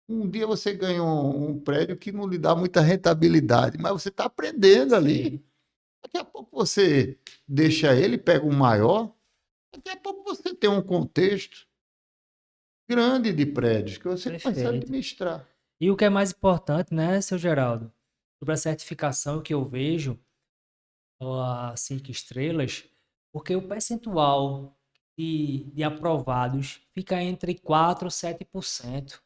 Speaker 2: Um dia você ganha um prédio que não lhe dá muita rentabilidade, mas você está aprendendo ali.
Speaker 1: Sim,
Speaker 2: Daqui a pouco você deixa ele, pega um maior. Daqui a pouco você tem um contexto grande de prédios que você começa a
Speaker 1: perfeito.
Speaker 2: administrar.
Speaker 1: E o que é mais importante, né, seu Geraldo? Sobre a certificação que eu vejo, as 5 estrelas, porque o percentual de aprovados fica entre 4% e 7%,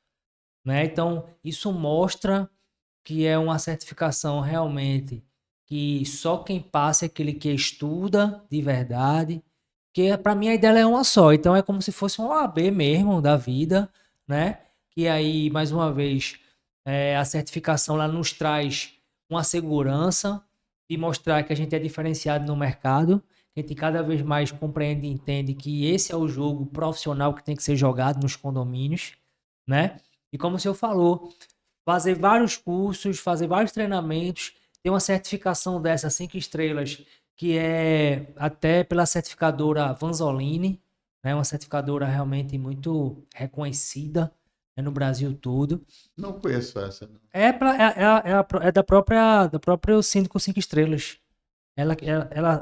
Speaker 1: né? Então, isso mostra que é uma certificação realmente que só quem passa é aquele que estuda de verdade, que para mim a ideia é uma só, então é como se fosse uma OAB mesmo da vida, né? Que aí, mais uma vez, a certificação lá nos traz uma segurança de mostrar que a gente é diferenciado no mercado, que a gente cada vez mais compreende e entende que esse é o jogo profissional que tem que ser jogado nos condomínios, né? E como o senhor falou, fazer vários cursos, fazer vários treinamentos, ter uma certificação dessa 5 estrelas, que é até pela certificadora Vanzolini, né? Uma certificadora realmente muito reconhecida, né, no Brasil todo.
Speaker 2: Não conheço essa, não.
Speaker 1: É da própria Síndico 5 estrelas.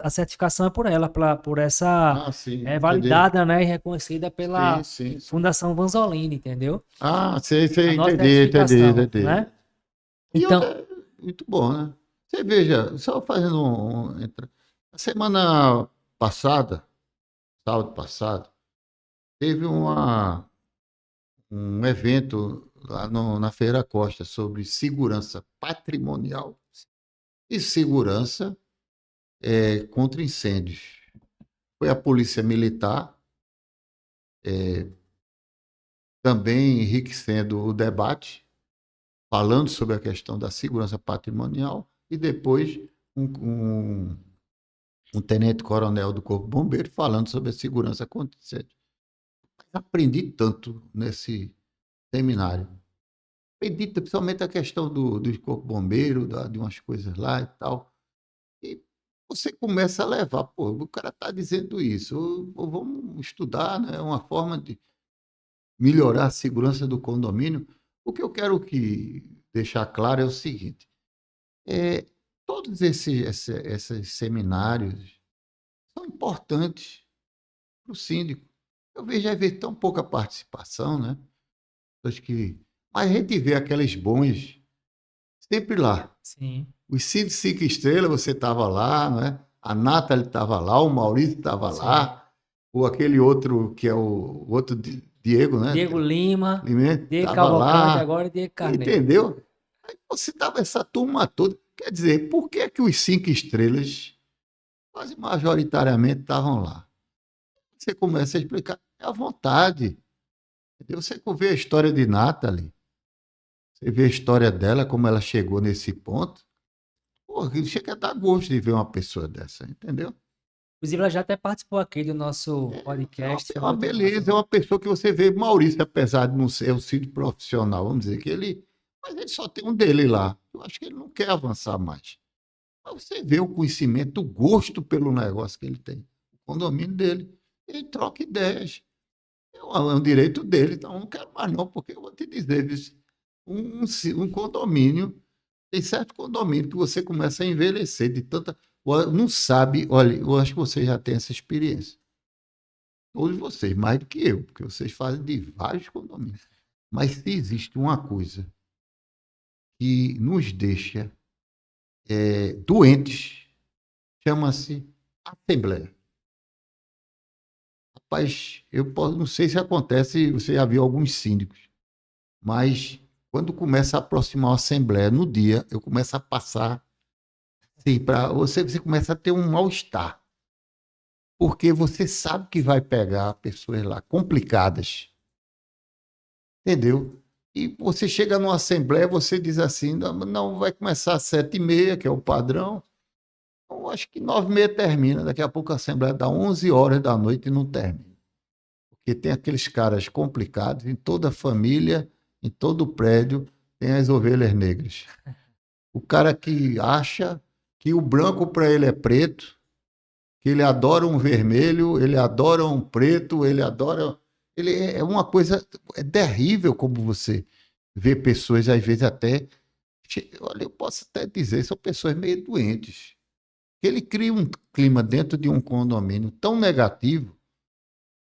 Speaker 1: A certificação é por ela, por essa
Speaker 2: Ah, sim, entendi.
Speaker 1: validada, né, e reconhecida
Speaker 2: Sim,
Speaker 1: pela
Speaker 2: sim, sim.
Speaker 1: Fundação Vanzolini, entendeu?
Speaker 2: Ah, sei,
Speaker 1: A
Speaker 2: sei,
Speaker 1: nossa
Speaker 2: entendi, entendi,
Speaker 1: certificação,
Speaker 2: entendi.
Speaker 1: né?
Speaker 2: E
Speaker 1: Então,
Speaker 2: outra, muito bom, né? Você veja, só fazendo a semana passada, sábado passado, teve um evento lá na Feira Costa sobre segurança patrimonial e segurança contra incêndios. Foi a Polícia Militar, também enriquecendo o debate, falando sobre a questão da segurança patrimonial, e depois um, um, um tenente-coronel do Corpo de Bombeiro falando sobre a segurança contra incêndio. Aprendi tanto nesse seminário. Aprendi principalmente a questão do Corpo de Bombeiro, de umas coisas lá e tal. E você começa a levar, pô, o cara está dizendo isso, ou vamos estudar, né, uma forma de melhorar a segurança do condomínio. O que eu quero deixar claro é o seguinte: é, todos esses seminários são importantes para o síndico. Eu vejo às vezes tão pouca participação, né? Acho que, mas a gente vê aqueles bons sempre lá.
Speaker 1: sim,
Speaker 2: Os 5 estrelas, você estava lá, não é? A Nathalie estava lá, o Maurício estava
Speaker 1: sim.
Speaker 2: lá, ou aquele outro que é o outro Diego, né?
Speaker 1: Diego Lima, Diego
Speaker 2: Estava
Speaker 1: Cavalcante,
Speaker 2: lá,
Speaker 1: agora Diego Carneiro.
Speaker 2: entendeu? Aí você tava essa turma toda. Quer dizer, por que que os 5 estrelas quase majoritariamente estavam lá? Você começa a explicar, é à vontade. Entendeu? Você vê a história de Nathalie, você vê a história dela, como ela chegou nesse ponto. Pô, chega a dar gosto de ver uma pessoa dessa, entendeu?
Speaker 1: Inclusive, ela já até participou aqui do nosso podcast,
Speaker 2: É
Speaker 1: foi
Speaker 2: uma
Speaker 1: muito massa.
Speaker 2: beleza, é uma pessoa que você vê. Maurício, apesar de não ser o sítio profissional, vamos dizer que ele. Mas ele só tem um dele lá. Eu acho que ele não quer avançar mais. Mas você vê o conhecimento, o gosto pelo negócio que ele tem, o condomínio dele. Ele troca ideias. É um direito dele, então eu não quero mais não, porque eu vou te dizer, viu, um condomínio, tem certo condomínio que você começa a envelhecer de tanta. Não sabe, olha, eu acho que você já tem essa experiência. Todos vocês, mais do que eu, porque vocês fazem de vários condomínios. Mas se existe uma coisa que nos deixa doentes, chama-se Assembleia. Rapaz, não sei se acontece, você já viu alguns síndicos, mas quando começa a aproximar a Assembleia no dia, eu começo a passar, sim, para você começa a ter um mal-estar, porque você sabe que vai pegar pessoas lá complicadas, entendeu? E você chega numa Assembleia, você diz assim, não, não vai começar às 7h30, que é o padrão. Eu acho que 9h30 termina, daqui a pouco a Assembleia dá 11 horas da noite e não termina. Porque tem aqueles caras complicados, em toda família, em todo prédio, tem as ovelhas negras. O cara que acha que o branco para ele é preto, que ele adora um vermelho, ele adora um preto, ele adora. Ele é uma coisa. É terrível como você vê pessoas, às vezes até. Olha, eu posso até dizer, são pessoas meio doentes. Ele cria um clima dentro de um condomínio tão negativo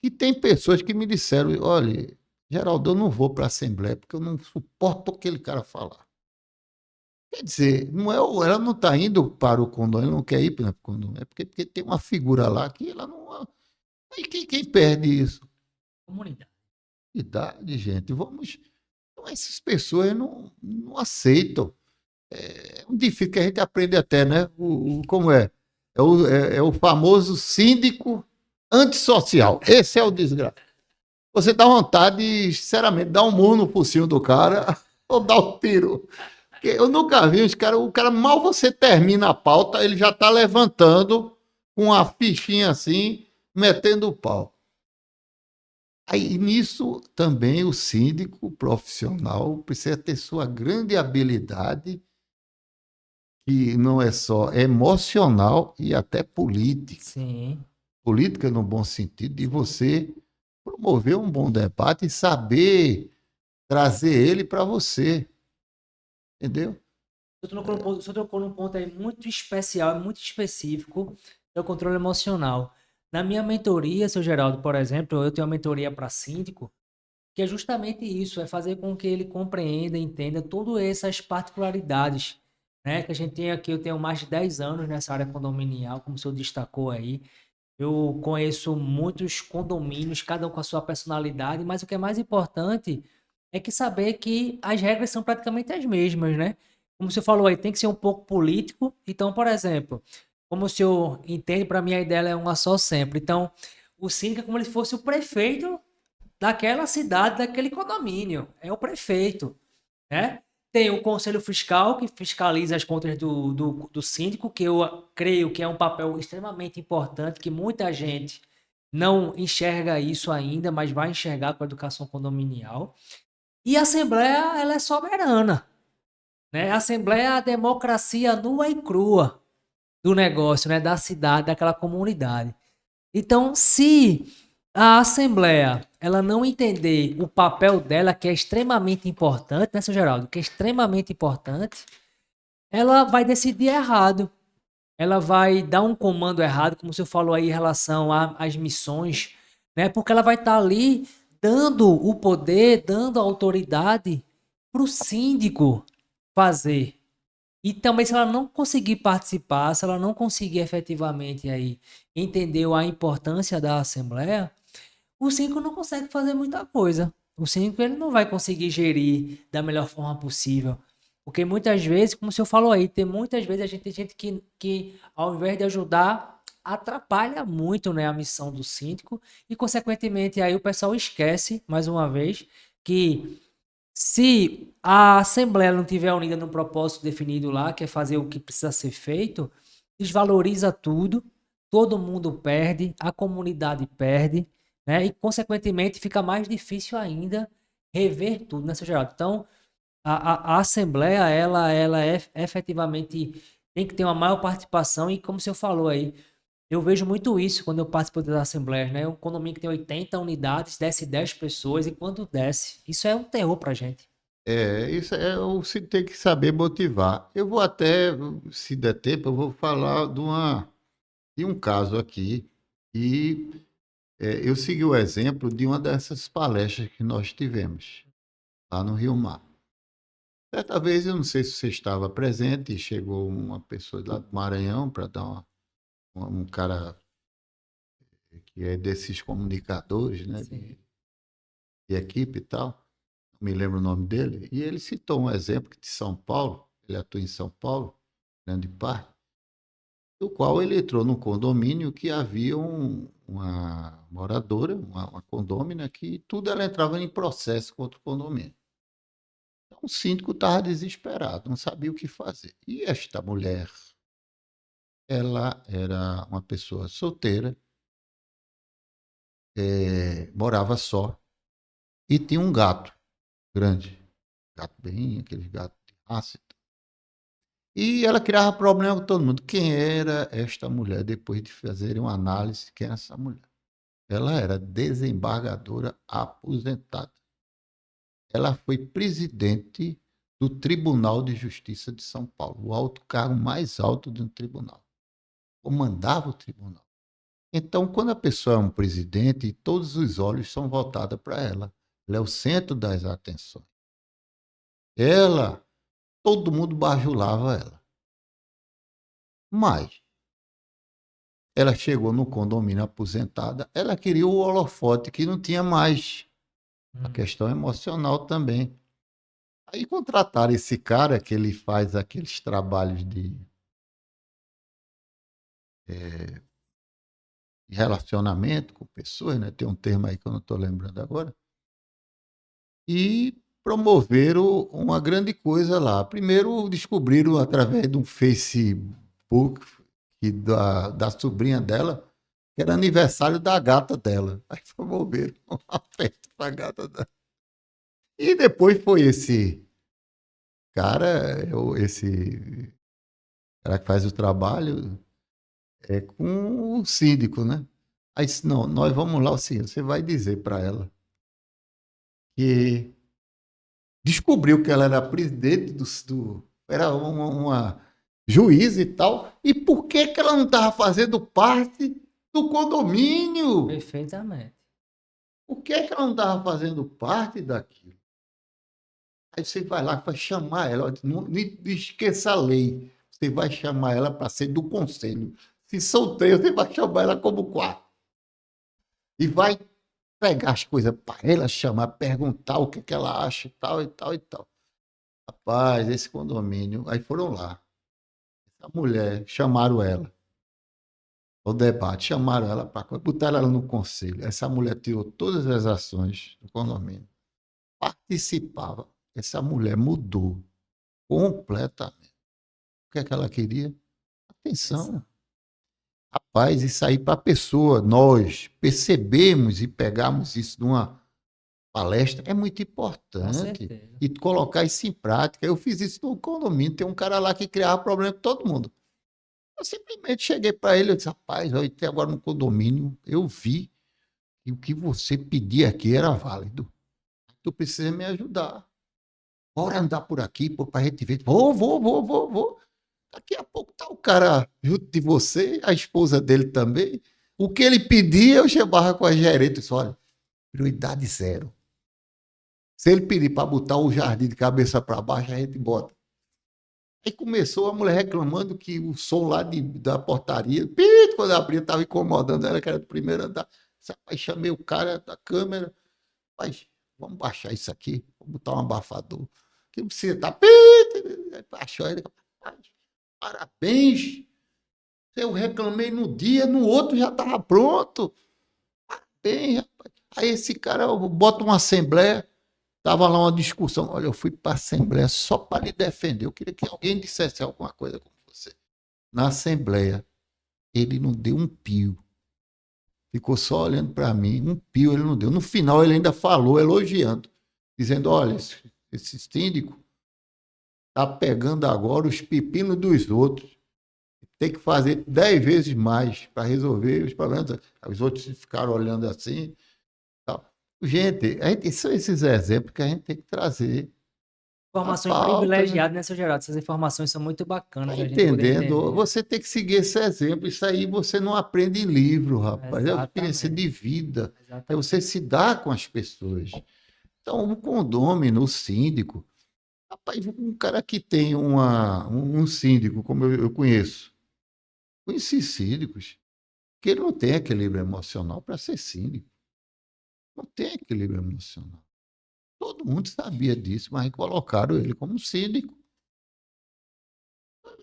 Speaker 2: que tem pessoas que me disseram: olha, Geraldo, eu não vou para a Assembleia porque eu não suporto aquele cara falar. Quer dizer, não é, ela não está indo para o condomínio, ela não quer ir para o condomínio, é porque tem uma figura lá que ela não. E quem perde isso?
Speaker 1: Comunidade.
Speaker 2: Idade, gente. Vamos. Então, essas pessoas não aceitam. É difícil que a gente aprende até, né? Como é? É o famoso síndico antissocial. Esse é o desgraça. Você dá vontade de, sinceramente, dar um murro no focinho do cara ou dar um tiro. Porque eu nunca vi o cara, mal você termina a pauta, ele já está levantando com uma fichinha assim, metendo o pau. Aí, nisso, também o síndico profissional precisa ter sua grande habilidade, que não é só emocional e até política.
Speaker 1: Sim.
Speaker 2: Política no bom sentido de você promover um bom debate e saber trazer ele para você, entendeu?
Speaker 1: Você tocou num ponto aí muito especial, muito específico, é o controle emocional. Na minha mentoria, seu Geraldo, por exemplo, eu tenho uma mentoria para síndico, que é justamente isso, é fazer com que ele compreenda, entenda todas essas particularidades, né? Que a gente tem aqui, eu tenho mais de 10 anos nessa área condominial, como o senhor destacou aí. Eu conheço muitos condomínios, cada um com a sua personalidade, mas o que é mais importante é que saber que as regras são praticamente as mesmas, né? Como você falou aí, tem que ser um pouco político. Então, por exemplo, como o senhor entende, para mim a ideia é uma só sempre. Então, o síndico é como se fosse o prefeito daquela cidade, daquele condomínio. É o prefeito, né? Tem o Conselho Fiscal, que fiscaliza as contas do síndico, que eu creio que é um papel extremamente importante, que muita gente não enxerga isso ainda, mas vai enxergar com a educação condominial. E a Assembleia, ela é soberana, né? A Assembleia é a democracia nua e crua do negócio, né? Da cidade, daquela comunidade. Então, se a Assembleia ela não entender o papel dela, que é extremamente importante, né, seu Geraldo? Que é extremamente importante, ela vai decidir errado. Ela vai dar um comando errado, como você falou aí em relação às missões, né? Porque ela vai estar ali dando o poder, dando a autoridade para o síndico fazer. E também se ela não conseguir participar, se ela não conseguir efetivamente aí entender a importância da Assembleia, o síndico não consegue fazer muita coisa. O síndico ele não vai conseguir gerir da melhor forma possível. Porque muitas vezes, como o senhor falou aí, tem muitas vezes a gente tem gente que ao invés de ajudar, atrapalha muito, né, a missão do síndico e, consequentemente, aí o pessoal esquece, mais uma vez, que se a Assembleia não tiver unida num propósito definido lá, que é fazer o que precisa ser feito, desvaloriza tudo, todo mundo perde, a comunidade perde, né? E, consequentemente, fica mais difícil ainda rever tudo, né, seu Geraldo? Então, a Assembleia, ela é efetivamente tem que ter uma maior participação e, como o senhor falou aí, eu vejo muito isso quando eu participo das assembleias, né? Um condomínio que tem 80 unidades, desce 10 pessoas e quando desce, isso é um terror pra gente.
Speaker 2: Isso é, você tem que saber motivar. Eu vou até, se der tempo, eu vou falar de um caso aqui e eu segui o exemplo de uma dessas palestras que nós tivemos lá no Rio Mar. Certa vez, eu não sei se você estava presente, e chegou uma pessoa lá do Maranhão para dar um cara que é desses comunicadores, né,
Speaker 1: Sim.
Speaker 2: de equipe e tal, não me lembro o nome dele, e ele citou um exemplo de São Paulo, ele atua em São Paulo, grande parte, do qual ele entrou num condomínio que havia uma moradora, uma condômina, que tudo ela entrava em processo contra o condomínio. Então, o síndico estava desesperado, não sabia o que fazer. E esta mulher, ela era uma pessoa solteira, morava só e tinha um gato grande, gato bem, aquele gato de raça. E ela criava problema com todo mundo. Quem era esta mulher? Depois de fazerem uma análise, quem era essa mulher? Ela era desembargadora aposentada. Ela foi presidente do Tribunal de Justiça de São Paulo, o alto cargo mais alto de um tribunal. Comandava o tribunal. Então, quando a pessoa é um presidente, todos os olhos são voltados para ela. Ela é o centro das atenções. Ela, todo mundo bajulava ela. Mas ela chegou no condomínio aposentada, ela queria o holofote que não tinha mais. A
Speaker 1: Hum.
Speaker 2: questão emocional também. Aí contrataram esse cara que ele faz aqueles trabalhos de relacionamento com pessoas, né? Tem um termo aí que eu não estou lembrando agora. E promoveram uma grande coisa lá. Primeiro descobriram através de um Facebook da sobrinha dela, que era aniversário da gata dela. Aí promoveram uma festa para a gata dela. E depois foi esse cara, esse cara que faz o trabalho, com o síndico, né? Aí disse, não, nós vamos lá, o seguinte, você vai dizer para ela que descobriu que ela era presidente era uma juíza e tal, e por que que ela não estava fazendo parte do condomínio?
Speaker 1: Perfeitamente.
Speaker 2: Por que que ela não estava fazendo parte daquilo? Aí você vai lá para chamar ela, não esqueça a lei, você vai chamar ela para ser do conselho. Se são três, você vai chamar ela como quarto. E vai pegar as coisas para ela, chamar, perguntar o que, que ela acha e tal, e tal, e tal. Rapaz, esse condomínio. Aí foram lá. A mulher, chamaram ela ao debate, chamaram ela para botaram ela no conselho. Essa mulher tirou todas as ações do condomínio. Participava. Essa mulher mudou completamente. O que é que ela queria? Atenção. Rapaz, isso aí para a pessoa, nós percebemos e pegamos isso numa palestra, é muito
Speaker 1: Com
Speaker 2: importante.
Speaker 1: certeza.
Speaker 2: E colocar isso em prática. Eu fiz isso no condomínio, tem um cara lá que criava problema com todo mundo. Eu simplesmente cheguei para ele e disse, rapaz, eu até agora no condomínio, eu vi que o que você pedia aqui era válido. Tu precisa me ajudar. Bora andar por aqui, para a gente ver. Vou. Daqui a pouco tá o cara junto de você, a esposa dele também. O que ele pedia, eu chamava com a gerente e disse, olha, prioridade zero. Se ele pedir para botar o jardim de cabeça para baixo, a gente bota. Aí começou a mulher reclamando que o som lá da portaria, pito, quando abria, estava incomodando ela, que era do primeiro andar. Aí chamei o cara da câmera, mas vamos baixar isso aqui, vamos botar um abafador. Que não precisa estar. Baixou ele. Parabéns. Eu reclamei no dia, no outro já estava pronto. Parabéns, rapaz. Aí esse cara bota uma assembleia. Tava lá uma discussão. Olha, eu fui para a Assembleia só para lhe defender. Eu queria que alguém dissesse alguma coisa com você. Na Assembleia, ele não deu um pio. Ficou só olhando para mim. Um pio ele não deu. No final, ele ainda falou, elogiando, dizendo: olha, esse síndico está pegando agora os pepinos dos outros. Tem que fazer 10 vezes mais para resolver os problemas. Os outros ficaram olhando assim. Tal. Gente, são esses exemplos que a gente tem que trazer a
Speaker 1: Informações
Speaker 2: pauta, né?
Speaker 1: privilegiadas, né, seu Geraldo? Essas informações são muito bacanas
Speaker 2: Tá
Speaker 1: da gente poder
Speaker 2: entendendo?
Speaker 1: entender.
Speaker 2: Você tem que seguir esse exemplo. Isso aí você não aprende em livro, rapaz. É experiência
Speaker 1: Exatamente.
Speaker 2: de vida. É
Speaker 1: Exatamente.
Speaker 2: você se dar com as pessoas. Então, o condômino, o síndico, rapaz, um cara que tem um síndico, como eu conheci síndicos, que ele não tem equilíbrio emocional para ser síndico. Não tem equilíbrio emocional. Todo mundo sabia disso, mas colocaram ele como síndico.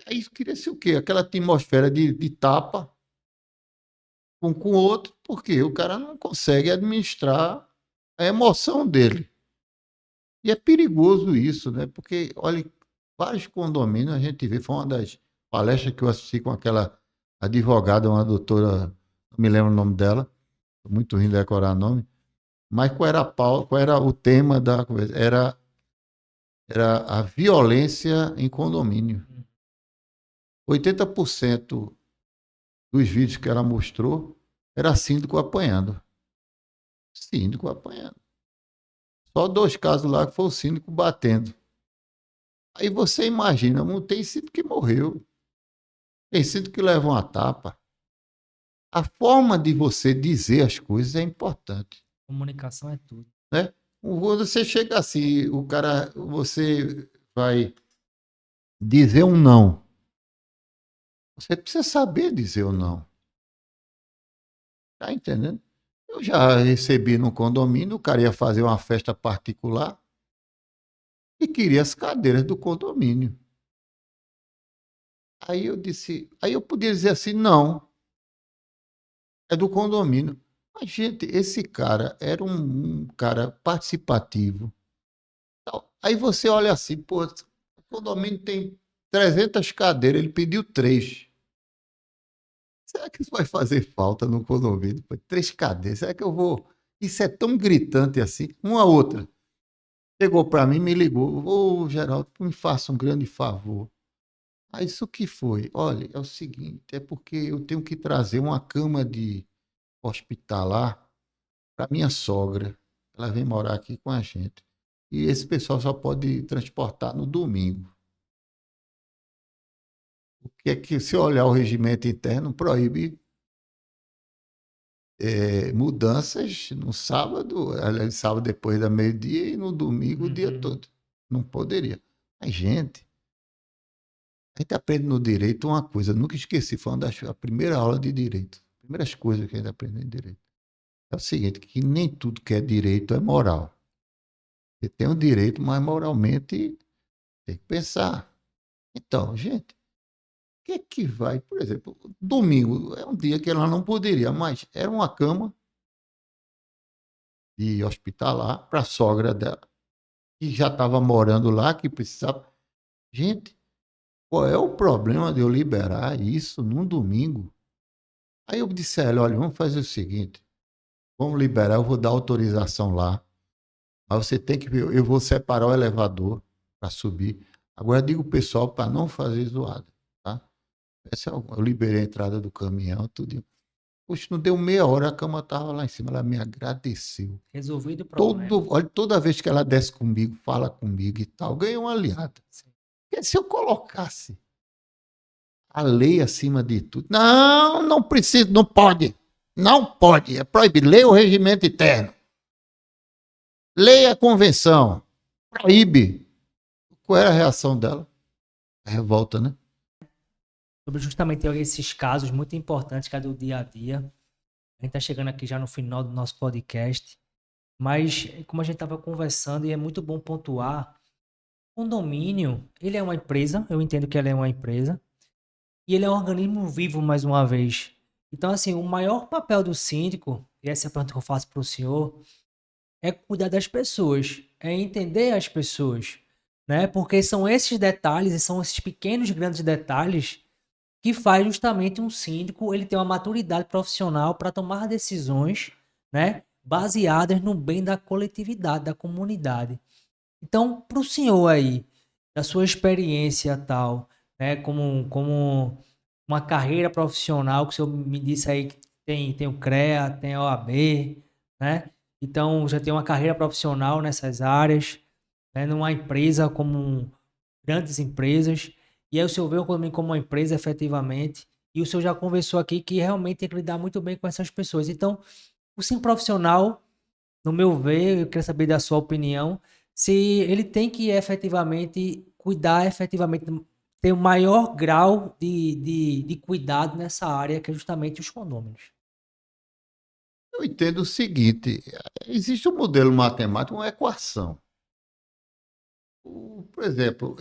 Speaker 2: Aí queria-se o quê? Aquela atmosfera de tapa um com o outro, porque o cara não consegue administrar a emoção dele. E é perigoso isso, né? Porque, olha, vários condomínios a gente vê, foi uma das palestras que eu assisti com aquela advogada, uma doutora, não me lembro o nome dela, muito ruim de decorar o nome, mas qual era o tema da conversa? Era a violência em condomínio. 80% dos vídeos que ela mostrou era síndico apanhando. Síndico apanhando. Só 2 casos lá que foi o síndico batendo. Aí você imagina, não tem síndico que morreu. Tem síndico que leva uma tapa. A forma de você dizer as coisas é importante,
Speaker 1: Comunicação é tudo.
Speaker 2: né? Quando você chega assim, você vai dizer um não. Você precisa saber dizer o não. Tá entendendo? Eu já recebi no condomínio, o cara ia fazer uma festa particular e queria as cadeiras do condomínio. Aí eu podia dizer assim, não, é do condomínio. Mas, gente, esse cara era um cara participativo. Tal. Aí você olha assim, pô, o condomínio tem 300 cadeiras, ele pediu 3. Será que isso vai fazer falta no condomínio? Pô, 3 cadeiras, será que eu vou... Isso é tão gritante assim. Uma outra. Chegou para mim, me ligou. Ô, Geraldo, me faça um grande favor. Ah, isso que foi? Olha, é o seguinte, é porque eu tenho que trazer uma cama de hospitalar para minha sogra. Ela vem morar aqui com a gente. E esse pessoal só pode transportar no domingo. O que é que, se olhar o regimento interno, proíbe mudanças no sábado, aliás, sábado depois da meio-dia e no domingo o dia
Speaker 1: Uhum.
Speaker 2: todo. Não poderia. Mas, gente, a gente aprende no direito uma coisa, nunca esqueci, foi uma das a primeira aula de direito. Primeiras coisas que a gente aprende em direito. É o seguinte, que nem tudo que é direito é moral. Você tem o direito, mas moralmente tem que pensar. Então, gente, o que é que vai, por exemplo, domingo é um dia que ela não poderia, mas era uma cama de hospitalar para a sogra dela, que já estava morando lá, que precisava. Gente, qual é o problema de eu liberar isso num domingo? Aí eu disse a ela, olha, vamos fazer o seguinte, vamos liberar, eu vou dar autorização lá, mas você tem que ver, eu vou separar o elevador para subir. Agora digo o pessoal para não fazer zoada, tá? Eu liberei a entrada do caminhão, tudo. Poxa, não deu meia hora, a cama estava lá em cima, ela me agradeceu.
Speaker 1: Resolvido o problema.
Speaker 2: Olha, toda vez que ela desce comigo, fala comigo e tal, ganhei uma aliada.
Speaker 1: Sim.
Speaker 2: Porque se eu colocasse a lei acima de tudo, não, não precisa, não pode, não pode, é proibido, leia o regimento interno, leia a convenção, proíbe. Qual era a reação dela? A revolta, né?
Speaker 1: Sobre justamente esses casos muito importantes que é do dia a dia. A gente está chegando aqui já no final do nosso podcast, mas como a gente estava conversando, e é muito bom pontuar, o condomínio, ele é uma empresa, eu entendo que ele é uma empresa, e ele é um organismo vivo mais uma vez. Então, assim, o maior papel do síndico, e essa é a pergunta que eu faço para o senhor, é cuidar das pessoas, é entender as pessoas, né? Porque são esses detalhes, e são esses pequenos, grandes detalhes que faz justamente um síndico ele ter uma maturidade profissional para tomar decisões, né, baseadas no bem da coletividade, da comunidade. Então, para o senhor aí, da sua experiência tal, né, como uma carreira profissional, que o senhor me disse aí que tem o CREA, tem a OAB, né? Então, já tem uma carreira profissional nessas áreas, né, numa empresa grandes empresas, e aí o senhor vê o condomínio como uma empresa efetivamente, e o senhor já conversou aqui que realmente tem que lidar muito bem com essas pessoas. Então, o sim profissional, no meu ver, eu queria saber da sua opinião, se ele tem que efetivamente cuidar, efetivamente ter o maior grau de cuidado nessa área, que é justamente os condôminos.
Speaker 2: Eu entendo o seguinte: existe um modelo matemático, uma equação. Por exemplo,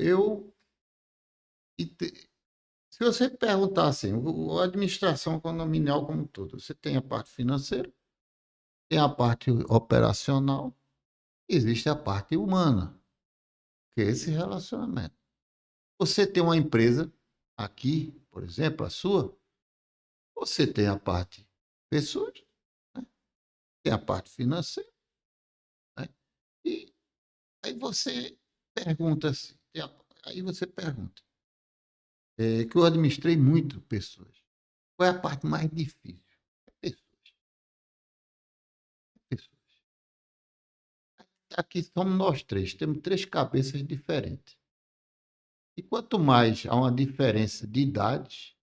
Speaker 2: se você perguntar assim, a administração condominial como um todo, você tem a parte financeira, tem a parte operacional, existe a parte humana, que é esse relacionamento. Você tem uma empresa aqui, por exemplo, a sua, você tem a parte pessoas, né? Tem a parte financeira, né? E aí você pergunta assim, aí você pergunta, que eu administrei muito pessoas. Qual é a parte mais difícil? É pessoas, pessoas. Aqui somos nós três, temos 3 cabeças diferentes. E quanto mais há uma diferença de idades,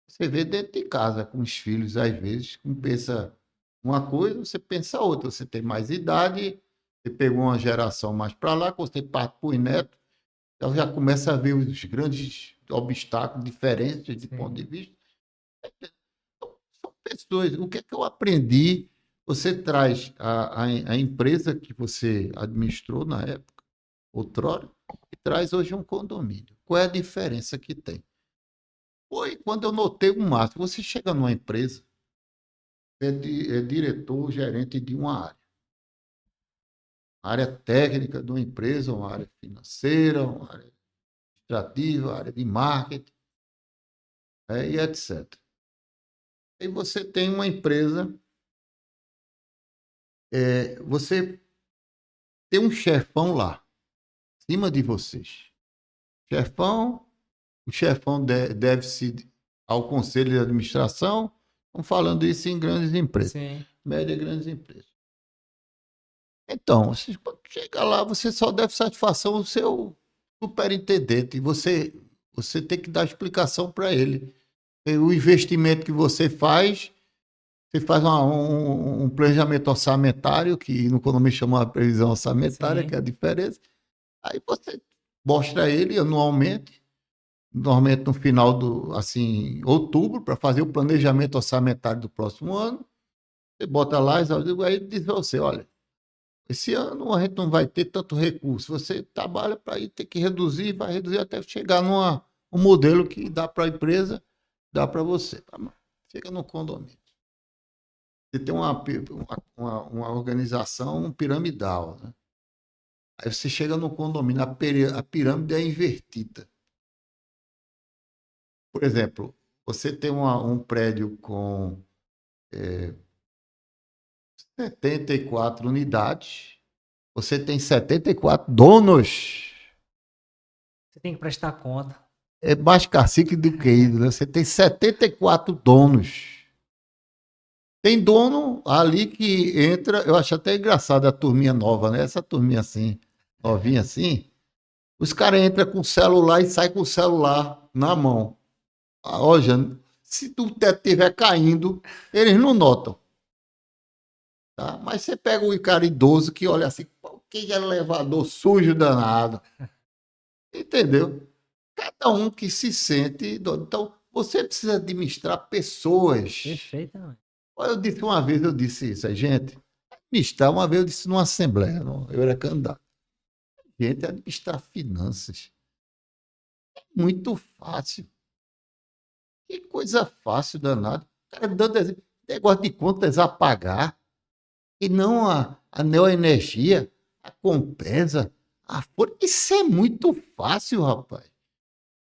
Speaker 2: você vê dentro de casa, com os filhos, às vezes, um pensa uma coisa, você pensa outra. Você tem mais idade, você pegou uma geração mais para lá, quando você parte para os netos, então já começa a ver os grandes obstáculos, diferentes de ponto de
Speaker 1: Sim.
Speaker 2: vista. São pessoas. O que é que eu aprendi? Você traz a empresa que você administrou na época, outrora, e traz hoje um condomínio. Qual é a diferença que tem? Foi quando eu notei um máximo. Você chega numa empresa, é diretor, gerente de uma área técnica de uma empresa, uma área financeira, uma área administrativa, uma área de marketing. e etc. Aí você tem uma empresa, você tem um chefão lá, acima de vocês. Chefão, o chefão deve-se ao conselho de administração. Estamos falando isso em grandes empresas,
Speaker 1: Sim.
Speaker 2: média e grandes empresas. Então, você, quando chega lá, você só deve satisfação ao seu superintendente. E você tem que dar explicação para ele. E o investimento que você faz um planejamento orçamentário, que no economia chama de previsão orçamentária,
Speaker 1: Sim.
Speaker 2: que é a diferença. Aí você mostra a ele anualmente, normalmente no final do, assim, outubro, para fazer o planejamento orçamentário do próximo ano. Você bota lá, aí ele diz a você, olha, esse ano a gente não vai ter tanto recurso. Você trabalha para ir ter que reduzir, vai reduzir até chegar um modelo que dá para a empresa, dá para você. Chega no condomínio. Você tem uma organização piramidal, né? Aí você chega no condomínio, a pirâmide é invertida. Por exemplo, você tem um prédio com 74 unidades, você tem 74 donos.
Speaker 1: Você tem que prestar conta.
Speaker 2: É mais cacique do que ídolo, né? Você tem 74 donos. Tem dono ali que entra, eu acho até engraçado a turminha nova, né? Essa turminha assim, novinha assim, os caras entram com o celular e saem com o celular na mão. Ah, olha, se o teto estiver caindo, eles não notam. Tá? Mas você pega um cara idoso que olha assim, pô, que elevador sujo danado. Entendeu? Cada um que se sente dono. Então, você precisa administrar pessoas.
Speaker 1: Perfeitamente.
Speaker 2: Eu disse uma vez, eu disse isso, gente, administrar, uma vez eu disse numa assembleia, eu era candidato. Gente, administrar finanças é muito fácil. Que coisa fácil, danado. O cara dando negócio de contas a pagar, e não a neoenergia, a Compesa, a Folha. Isso é muito fácil, rapaz.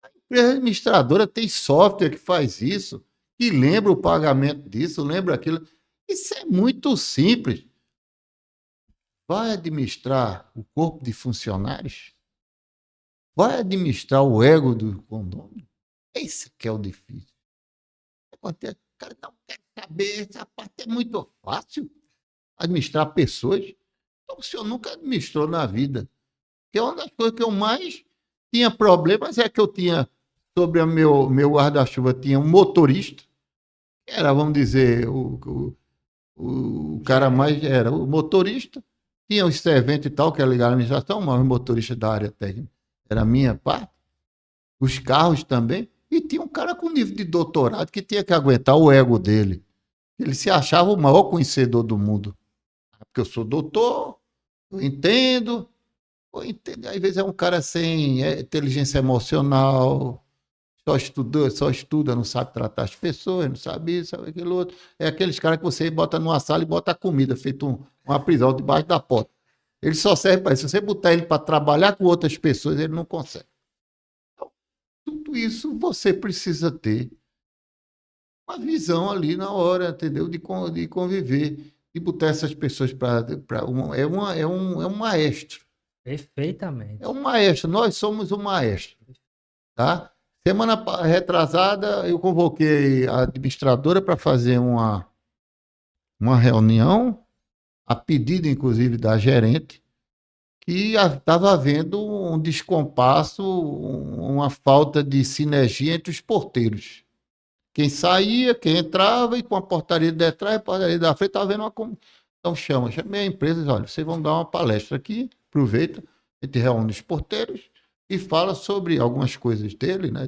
Speaker 2: A empresa administradora tem software que faz isso, que lembra o pagamento disso, lembra aquilo. Isso é muito simples. Vai administrar o corpo de funcionários? Vai administrar o ego do condomínio? Esse que é o difícil. O cara não quer saber, essa parte é muito fácil. Administrar pessoas. Então, o senhor nunca administrou na vida. Que é uma das coisas que eu mais tinha problemas, é que eu tinha, sobre o meu guarda-chuva, tinha um motorista, que era, vamos dizer, o cara mais, era o motorista, tinha os serventes e tal, que era ligado à administração, mas o motorista da área técnica era a minha parte, os carros também, e tinha um cara com nível de doutorado que tinha que aguentar o ego dele. Ele se achava o maior conhecedor do mundo. Porque eu sou doutor, eu entendo. Às vezes é um cara sem inteligência emocional, só estuda, não sabe tratar as pessoas, não sabe isso, sabe aquilo outro. É aqueles caras que você bota numa sala e bota a comida, feito uma prisão debaixo da porta. Ele só serve para isso. Se você botar ele para trabalhar com outras pessoas, ele não consegue. Então, tudo isso você precisa ter uma visão ali na hora, entendeu? De conviver, de botar essas pessoas para. É um maestro. É
Speaker 1: Perfeitamente.
Speaker 2: um maestro. Nós somos um maestro. Tá? Semana retrasada, eu convoquei a administradora para fazer uma reunião, a pedido, inclusive, da gerente, que estava havendo um descompasso, uma falta de sinergia entre os porteiros. Quem saía, quem entrava, e com a portaria de trás, a portaria da frente, estava vendo uma. Então chamei a empresa e disse, olha, vocês vão dar uma palestra aqui, aproveita, a gente reúne os porteiros e fala sobre algumas coisas dele, né?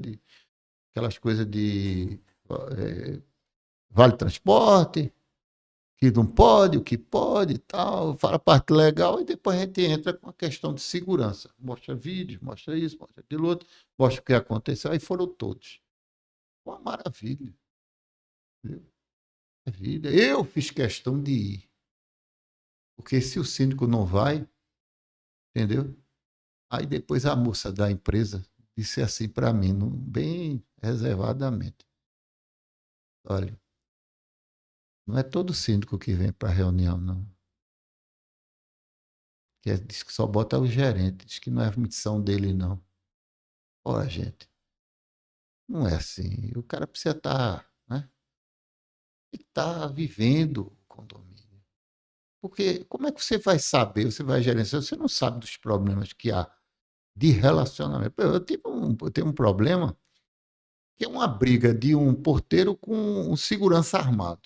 Speaker 2: Aquelas coisas de vale transporte, que não pode, o que pode e tal, fala a parte legal, e depois a gente entra com a questão de segurança. Mostra vídeos, mostra isso, mostra aquilo outro, mostra o que aconteceu, aí foram todos. Uma maravilha. Viu? Maravilha. Eu fiz questão de ir. Porque se o síndico não vai, entendeu? Aí depois a moça da empresa disse assim para mim, bem reservadamente. Olha, não é todo síndico que vem para a reunião, não. Diz que só bota o gerente, diz que não é missão dele, não. Olha, gente, não é assim. O cara precisa estar, né? Tem que estar vivendo o condomínio. Porque como é que você vai saber, você vai gerenciar, você não sabe dos problemas que há de relacionamento. Pô, eu tenho um problema que é uma briga de um porteiro com um segurança armado.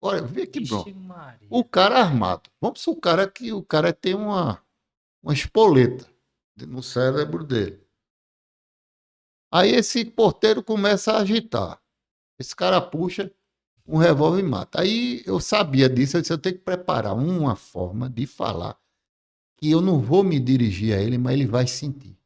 Speaker 2: Olha, vê que
Speaker 1: Vixe
Speaker 2: bronca. O
Speaker 1: Maria.
Speaker 2: cara armado. Vamos supor que o cara tem uma espoleta no cérebro dele. Aí esse porteiro começa a agitar. Esse cara puxa um revólver e mata. Aí eu sabia disso, eu disse, eu tenho que preparar uma forma de falar que eu não vou me dirigir a ele, mas ele vai sentir.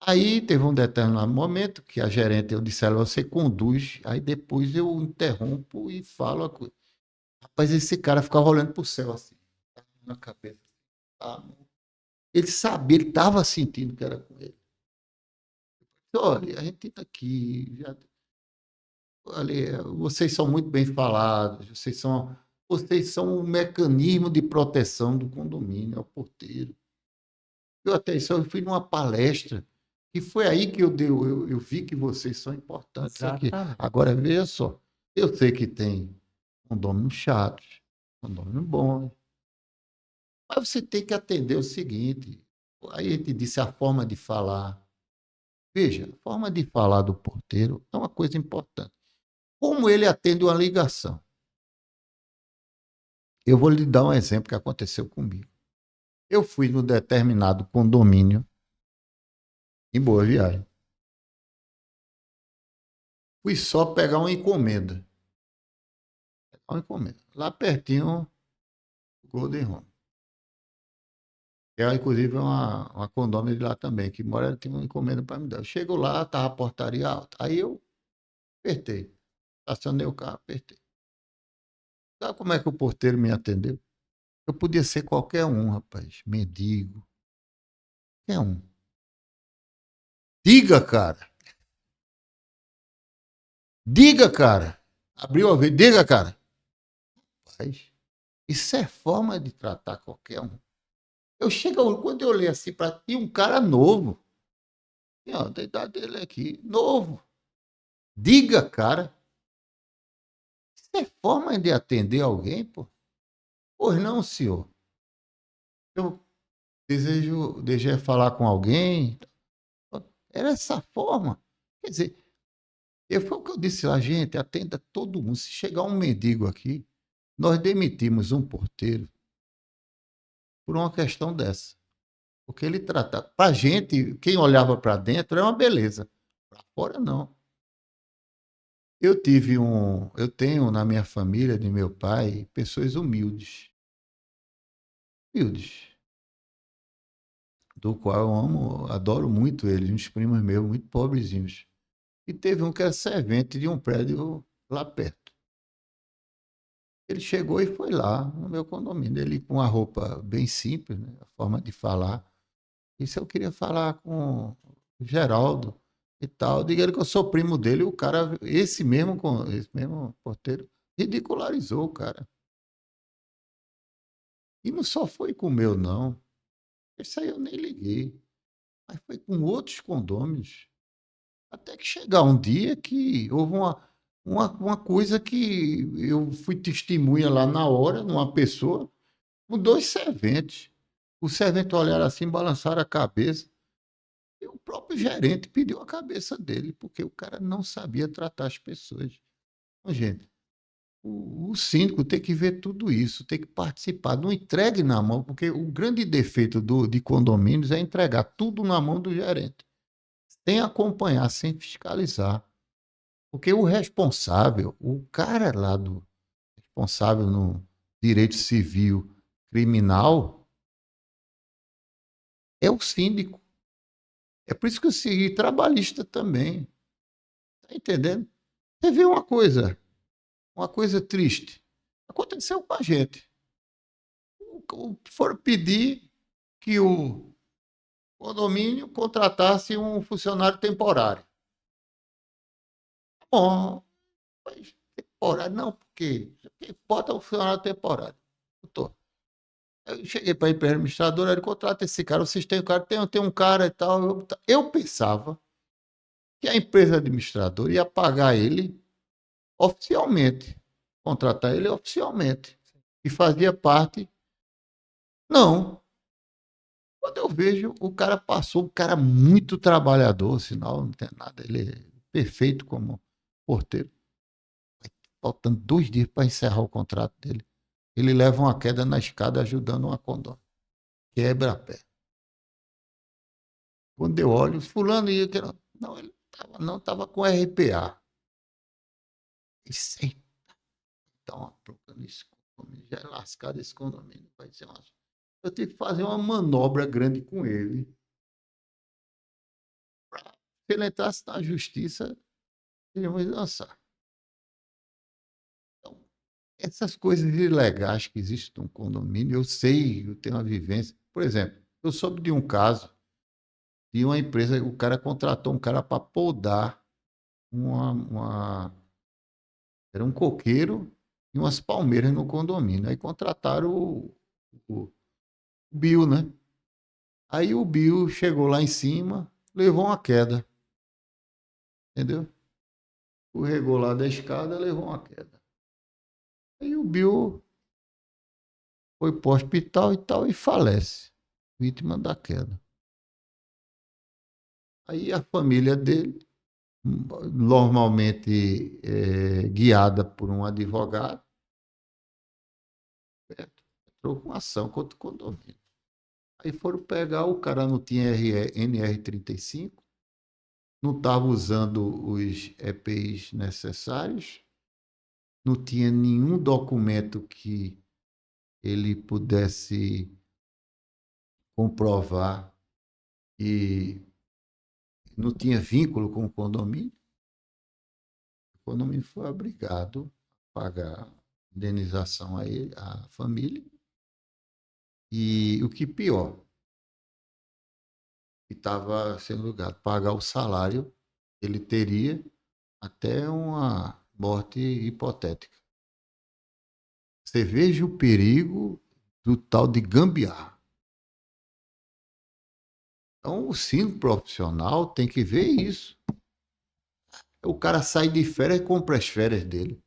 Speaker 2: Aí teve um determinado momento que a gerente, eu disse a ela, você conduz, aí depois eu interrompo e falo a coisa. Rapaz, esse cara ficava olhando pro céu assim, na cabeça. Tá? Ele sabia, ele estava sentindo que era com ele. Olha, a gente está aqui, já, olha, vocês são muito bem falados, vocês são um mecanismo de proteção do condomínio, é o porteiro. Eu até isso, eu fui numa palestra, e foi aí que eu vi que vocês são importantes aqui.
Speaker 1: Exatamente.
Speaker 2: Agora, veja só, eu sei que tem condomínios chatos, condomínio bom, mas você tem que atender o seguinte, aí a gente disse a forma de falar. Veja, a forma de falar do porteiro é uma coisa importante. Como ele atende uma ligação? Eu vou lhe dar um exemplo que aconteceu comigo. Eu fui no determinado condomínio em Boa Viagem. Fui só pegar uma encomenda. Uma encomenda. Lá pertinho, Golden Home. É, inclusive, uma condômina de lá também, que mora, tem uma encomenda para me dar. Eu chego lá, estava a portaria alta. Aí eu apertei. Estacionei o carro, apertei. Sabe como é que o porteiro me atendeu? Eu podia ser qualquer um, rapaz. Mendigo. Qualquer um. Diga, cara. Diga, cara. Abriu a vez. Diga, cara. Rapaz, isso é forma de tratar qualquer um. Quando eu olhei assim para ti, um cara novo. E, ó, da idade dele aqui. Novo. Diga, cara. Isso é forma de atender alguém, pô? Pois não, senhor. Eu desejo falar com alguém. Era essa forma. Quer dizer, foi o que eu disse lá, gente, atenda todo mundo. Se chegar um mendigo aqui, nós demitimos um porteiro por uma questão dessa. Porque ele trata. Para a gente, quem olhava para dentro é uma beleza. Para fora, não. Eu tenho na minha família, de meu pai, pessoas humildes. Humildes. Do qual eu amo, adoro muito eles, uns primos meus, muito pobrezinhos. E teve um que era servente de um prédio lá perto. Ele chegou e foi lá no meu condomínio. Ele com uma roupa bem simples, né? A forma de falar. Isso eu queria falar com o Geraldo e tal. Diga ele que eu sou primo dele. O cara, esse mesmo porteiro, ridicularizou o cara. E não só foi com o meu, não. Isso aí eu nem liguei. Mas foi com outros condôminos. Até que chegar um dia que houve uma coisa que eu fui testemunha lá na hora, numa pessoa, com dois serventes. Os serventes olharam assim, balançaram a cabeça. E o próprio gerente pediu a cabeça dele, porque o cara não sabia tratar as pessoas. Então, gente, o síndico tem que ver tudo isso, tem que participar. Não entregue na mão, porque o grande defeito de condomínios é entregar tudo na mão do gerente. Sem acompanhar, sem fiscalizar. Porque o responsável, o cara lá do responsável no direito civil criminal, é o síndico. É por isso que eu segui trabalhista também. Tá entendendo? Você vê uma coisa triste. Aconteceu com a gente. Foram pedir que o condomínio contratasse um funcionário temporário. Bom, mas temporário, não, porque bota o funcionário temporário. Doutor, eu cheguei para a empresa administradora, ele contrata esse cara, vocês têm um cara, tem um cara e tal. Eu pensava que a empresa administradora ia pagar ele oficialmente, contratar ele oficialmente, e fazia parte. Não. Quando eu vejo, o cara passou, um cara muito trabalhador, sinal, não tem nada, ele é perfeito como porteiro. Faltando 2 dias para encerrar o contrato dele, ele leva uma queda na escada ajudando uma condômina. Quebra a pé. Quando eu olho, fulano ia... Não, ele não estava com RPA. Isso aí, dá uma bronca nesse condomínio. Já é lascado esse condomínio. Vai ser uma... Eu tive que fazer uma manobra grande com ele. Se ele entrasse na justiça, ele ia dançar. Então, essas coisas ilegais que existem no condomínio, eu sei, eu tenho uma vivência. Por exemplo, eu soube de um caso de uma empresa, o cara contratou um cara para podar era um coqueiro e umas palmeiras no condomínio. Aí contrataram o Bill, né? Aí o Bill chegou lá em cima, levou uma queda, entendeu? Escorregou lá da escada, levou uma queda. Aí o Bill foi para o hospital e tal e falece, vítima da queda. Aí a família dele, normalmente guiada por um advogado, entrou com ação contra o condomínio. Aí foram pegar, o cara não tinha NR35, não estava usando os EPIs necessários, não tinha nenhum documento que ele pudesse comprovar e não tinha vínculo com o condomínio. O condomínio foi obrigado a pagar indenização a ele, à família. E o que pior, que estava sendo obrigado a pagar o salário, ele teria até uma morte hipotética. Você veja o perigo do tal de gambiarra. Então, o síndico profissional tem que ver isso. O cara sai de férias e compra as férias dele,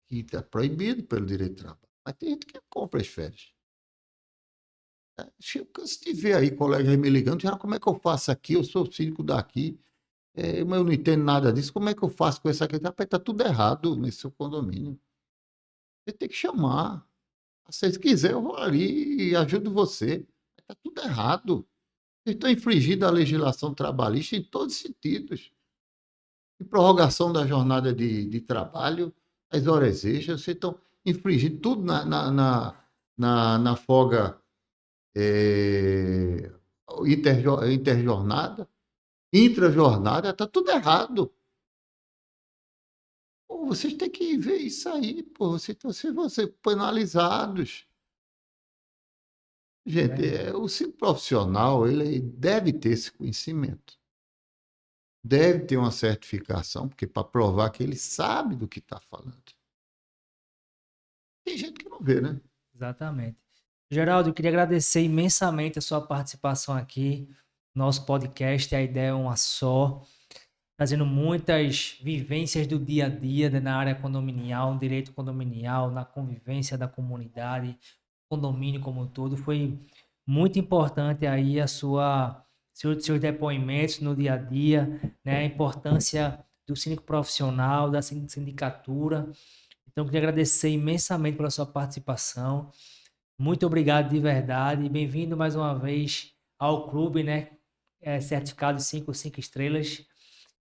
Speaker 2: que está proibido pelo direito de trabalho. Mas tem gente que compra as férias. Eu canso de ver aí colegas me ligando, já como é que eu faço aqui? Eu sou síndico daqui, mas eu não entendo nada disso. Como é que eu faço com essa aqui? Rapaz, está tudo errado nesse seu condomínio. Você tem que chamar. Se quiser, eu vou ali e ajudo você. Está tudo errado. Vocês estão infringindo a legislação trabalhista em todos os sentidos. Em prorrogação da jornada de trabalho, as horas extras, vocês estão infringindo tudo na folga é, interjornada, intrajornada, está tudo errado. Pô, vocês têm que ver isso aí, pô, vocês estão sendo penalizados. Gente, o ciclo profissional ele deve ter esse conhecimento. Deve ter uma certificação, porque para provar que ele sabe do que está falando. Tem gente que não vê, né?
Speaker 1: Exatamente. Geraldo, eu queria agradecer imensamente a sua participação aqui no nosso podcast. A ideia é uma só, trazendo muitas vivências do dia a dia na área condominial, no direito condominial, na convivência da comunidade, condomínio como um todo. Foi muito importante aí seus depoimentos no dia a dia, né? A importância do síndico profissional, da sindicatura. Então, eu queria agradecer imensamente pela sua participação. Muito obrigado de verdade. Bem-vindo mais uma vez ao clube, né? Certificado 5 estrelas.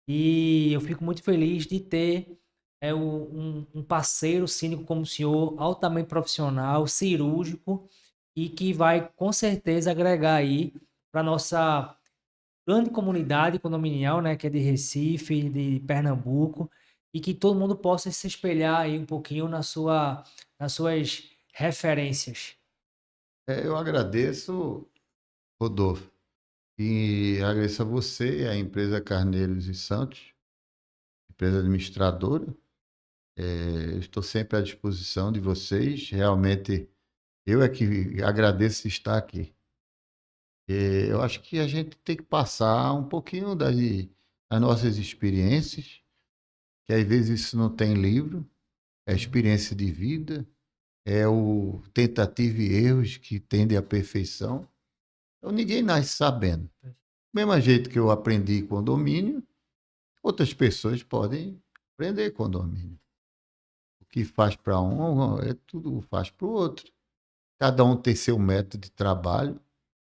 Speaker 1: E eu fico muito feliz de ter um parceiro clínico como o senhor, altamente profissional, cirúrgico, e que vai com certeza agregar aí para nossa grande comunidade condominial, né, que é de Recife, de Pernambuco, e que todo mundo possa se espelhar aí um pouquinho nas suas referências.
Speaker 2: Eu agradeço, Rodolfo, e agradeço a você, a empresa Carneiros e Santos, empresa administradora. Estou sempre à disposição de vocês. Realmente, eu é que agradeço estar aqui. Eu acho que a gente tem que passar um pouquinho das nossas experiências, que às vezes isso não tem livro, é experiência de vida, é o tentativa e erros que tendem à perfeição. Então ninguém nasce sabendo. Do mesmo jeito que eu aprendi condomínio, outras pessoas podem aprender condomínio. O que faz para um, tudo faz para o outro. Cada um tem seu método de trabalho,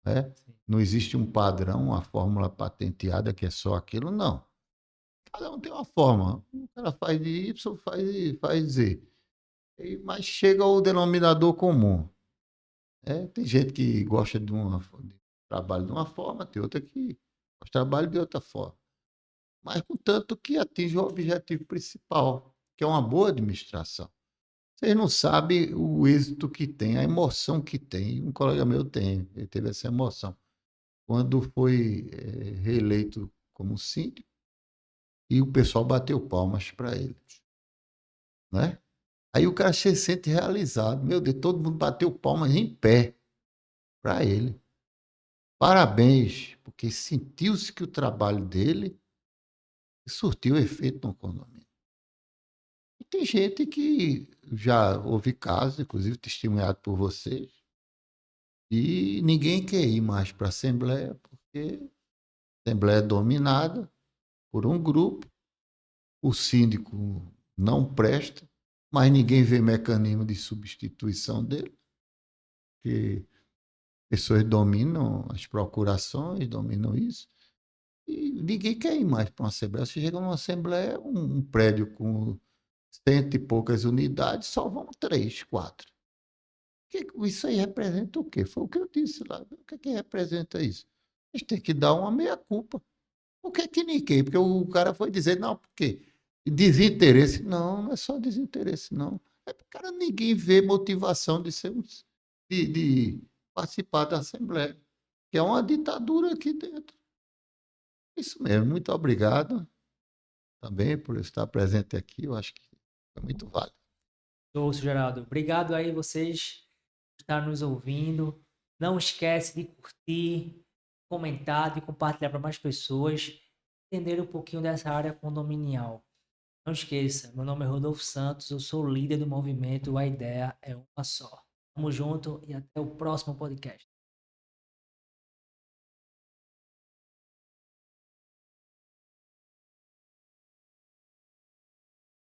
Speaker 2: né? Não existe um padrão, uma fórmula patenteada que é só aquilo, não. Cada um tem uma forma. O cara faz de Y, faz Z. Mas chega ao denominador comum. Tem gente que gosta de trabalho de uma forma, tem outra que gosta de trabalho de outra forma. Mas contanto que atinge o objetivo principal, que é uma boa administração. Vocês não sabem o êxito que tem, a emoção que tem. Um colega meu ele teve essa emoção. Quando foi reeleito como síndico, e o pessoal bateu palmas para ele. Né? Aí o cara se sente realizado. Meu Deus, todo mundo bateu palmas em pé para ele. Parabéns, porque sentiu-se que o trabalho dele surtiu efeito no condomínio. E tem gente que já houve casos, inclusive testemunhado por vocês, e ninguém quer ir mais para a Assembleia, porque a Assembleia é dominada por um grupo, o síndico não presta, mas ninguém vê mecanismo de substituição dele, porque pessoas dominam as procurações, dominam isso, e ninguém quer ir mais para uma Assembleia. Você chega numa Assembleia, um prédio com cento e poucas unidades, só vão 3, 4. Isso aí representa o quê? Foi o que eu disse lá. O que representa isso? A gente tem que dar uma meia-culpa. Por que ninguém? Porque o cara foi dizer, não, porque desinteresse. Não, não é só desinteresse, não. É porque, cara, ninguém vê motivação de participar da Assembleia, que é uma ditadura aqui dentro. Isso mesmo. Muito obrigado também por estar presente aqui. Eu acho que é muito válido.
Speaker 1: Ô, Geraldo, obrigado aí vocês por estar nos ouvindo. Não esquece de curtir, comentar, de compartilhar para mais pessoas entenderem um pouquinho dessa área condominial. Não esqueça, meu nome é Rodolfo Santos, eu sou líder do movimento A Ideia é Uma Só. Tamo junto e até o próximo podcast.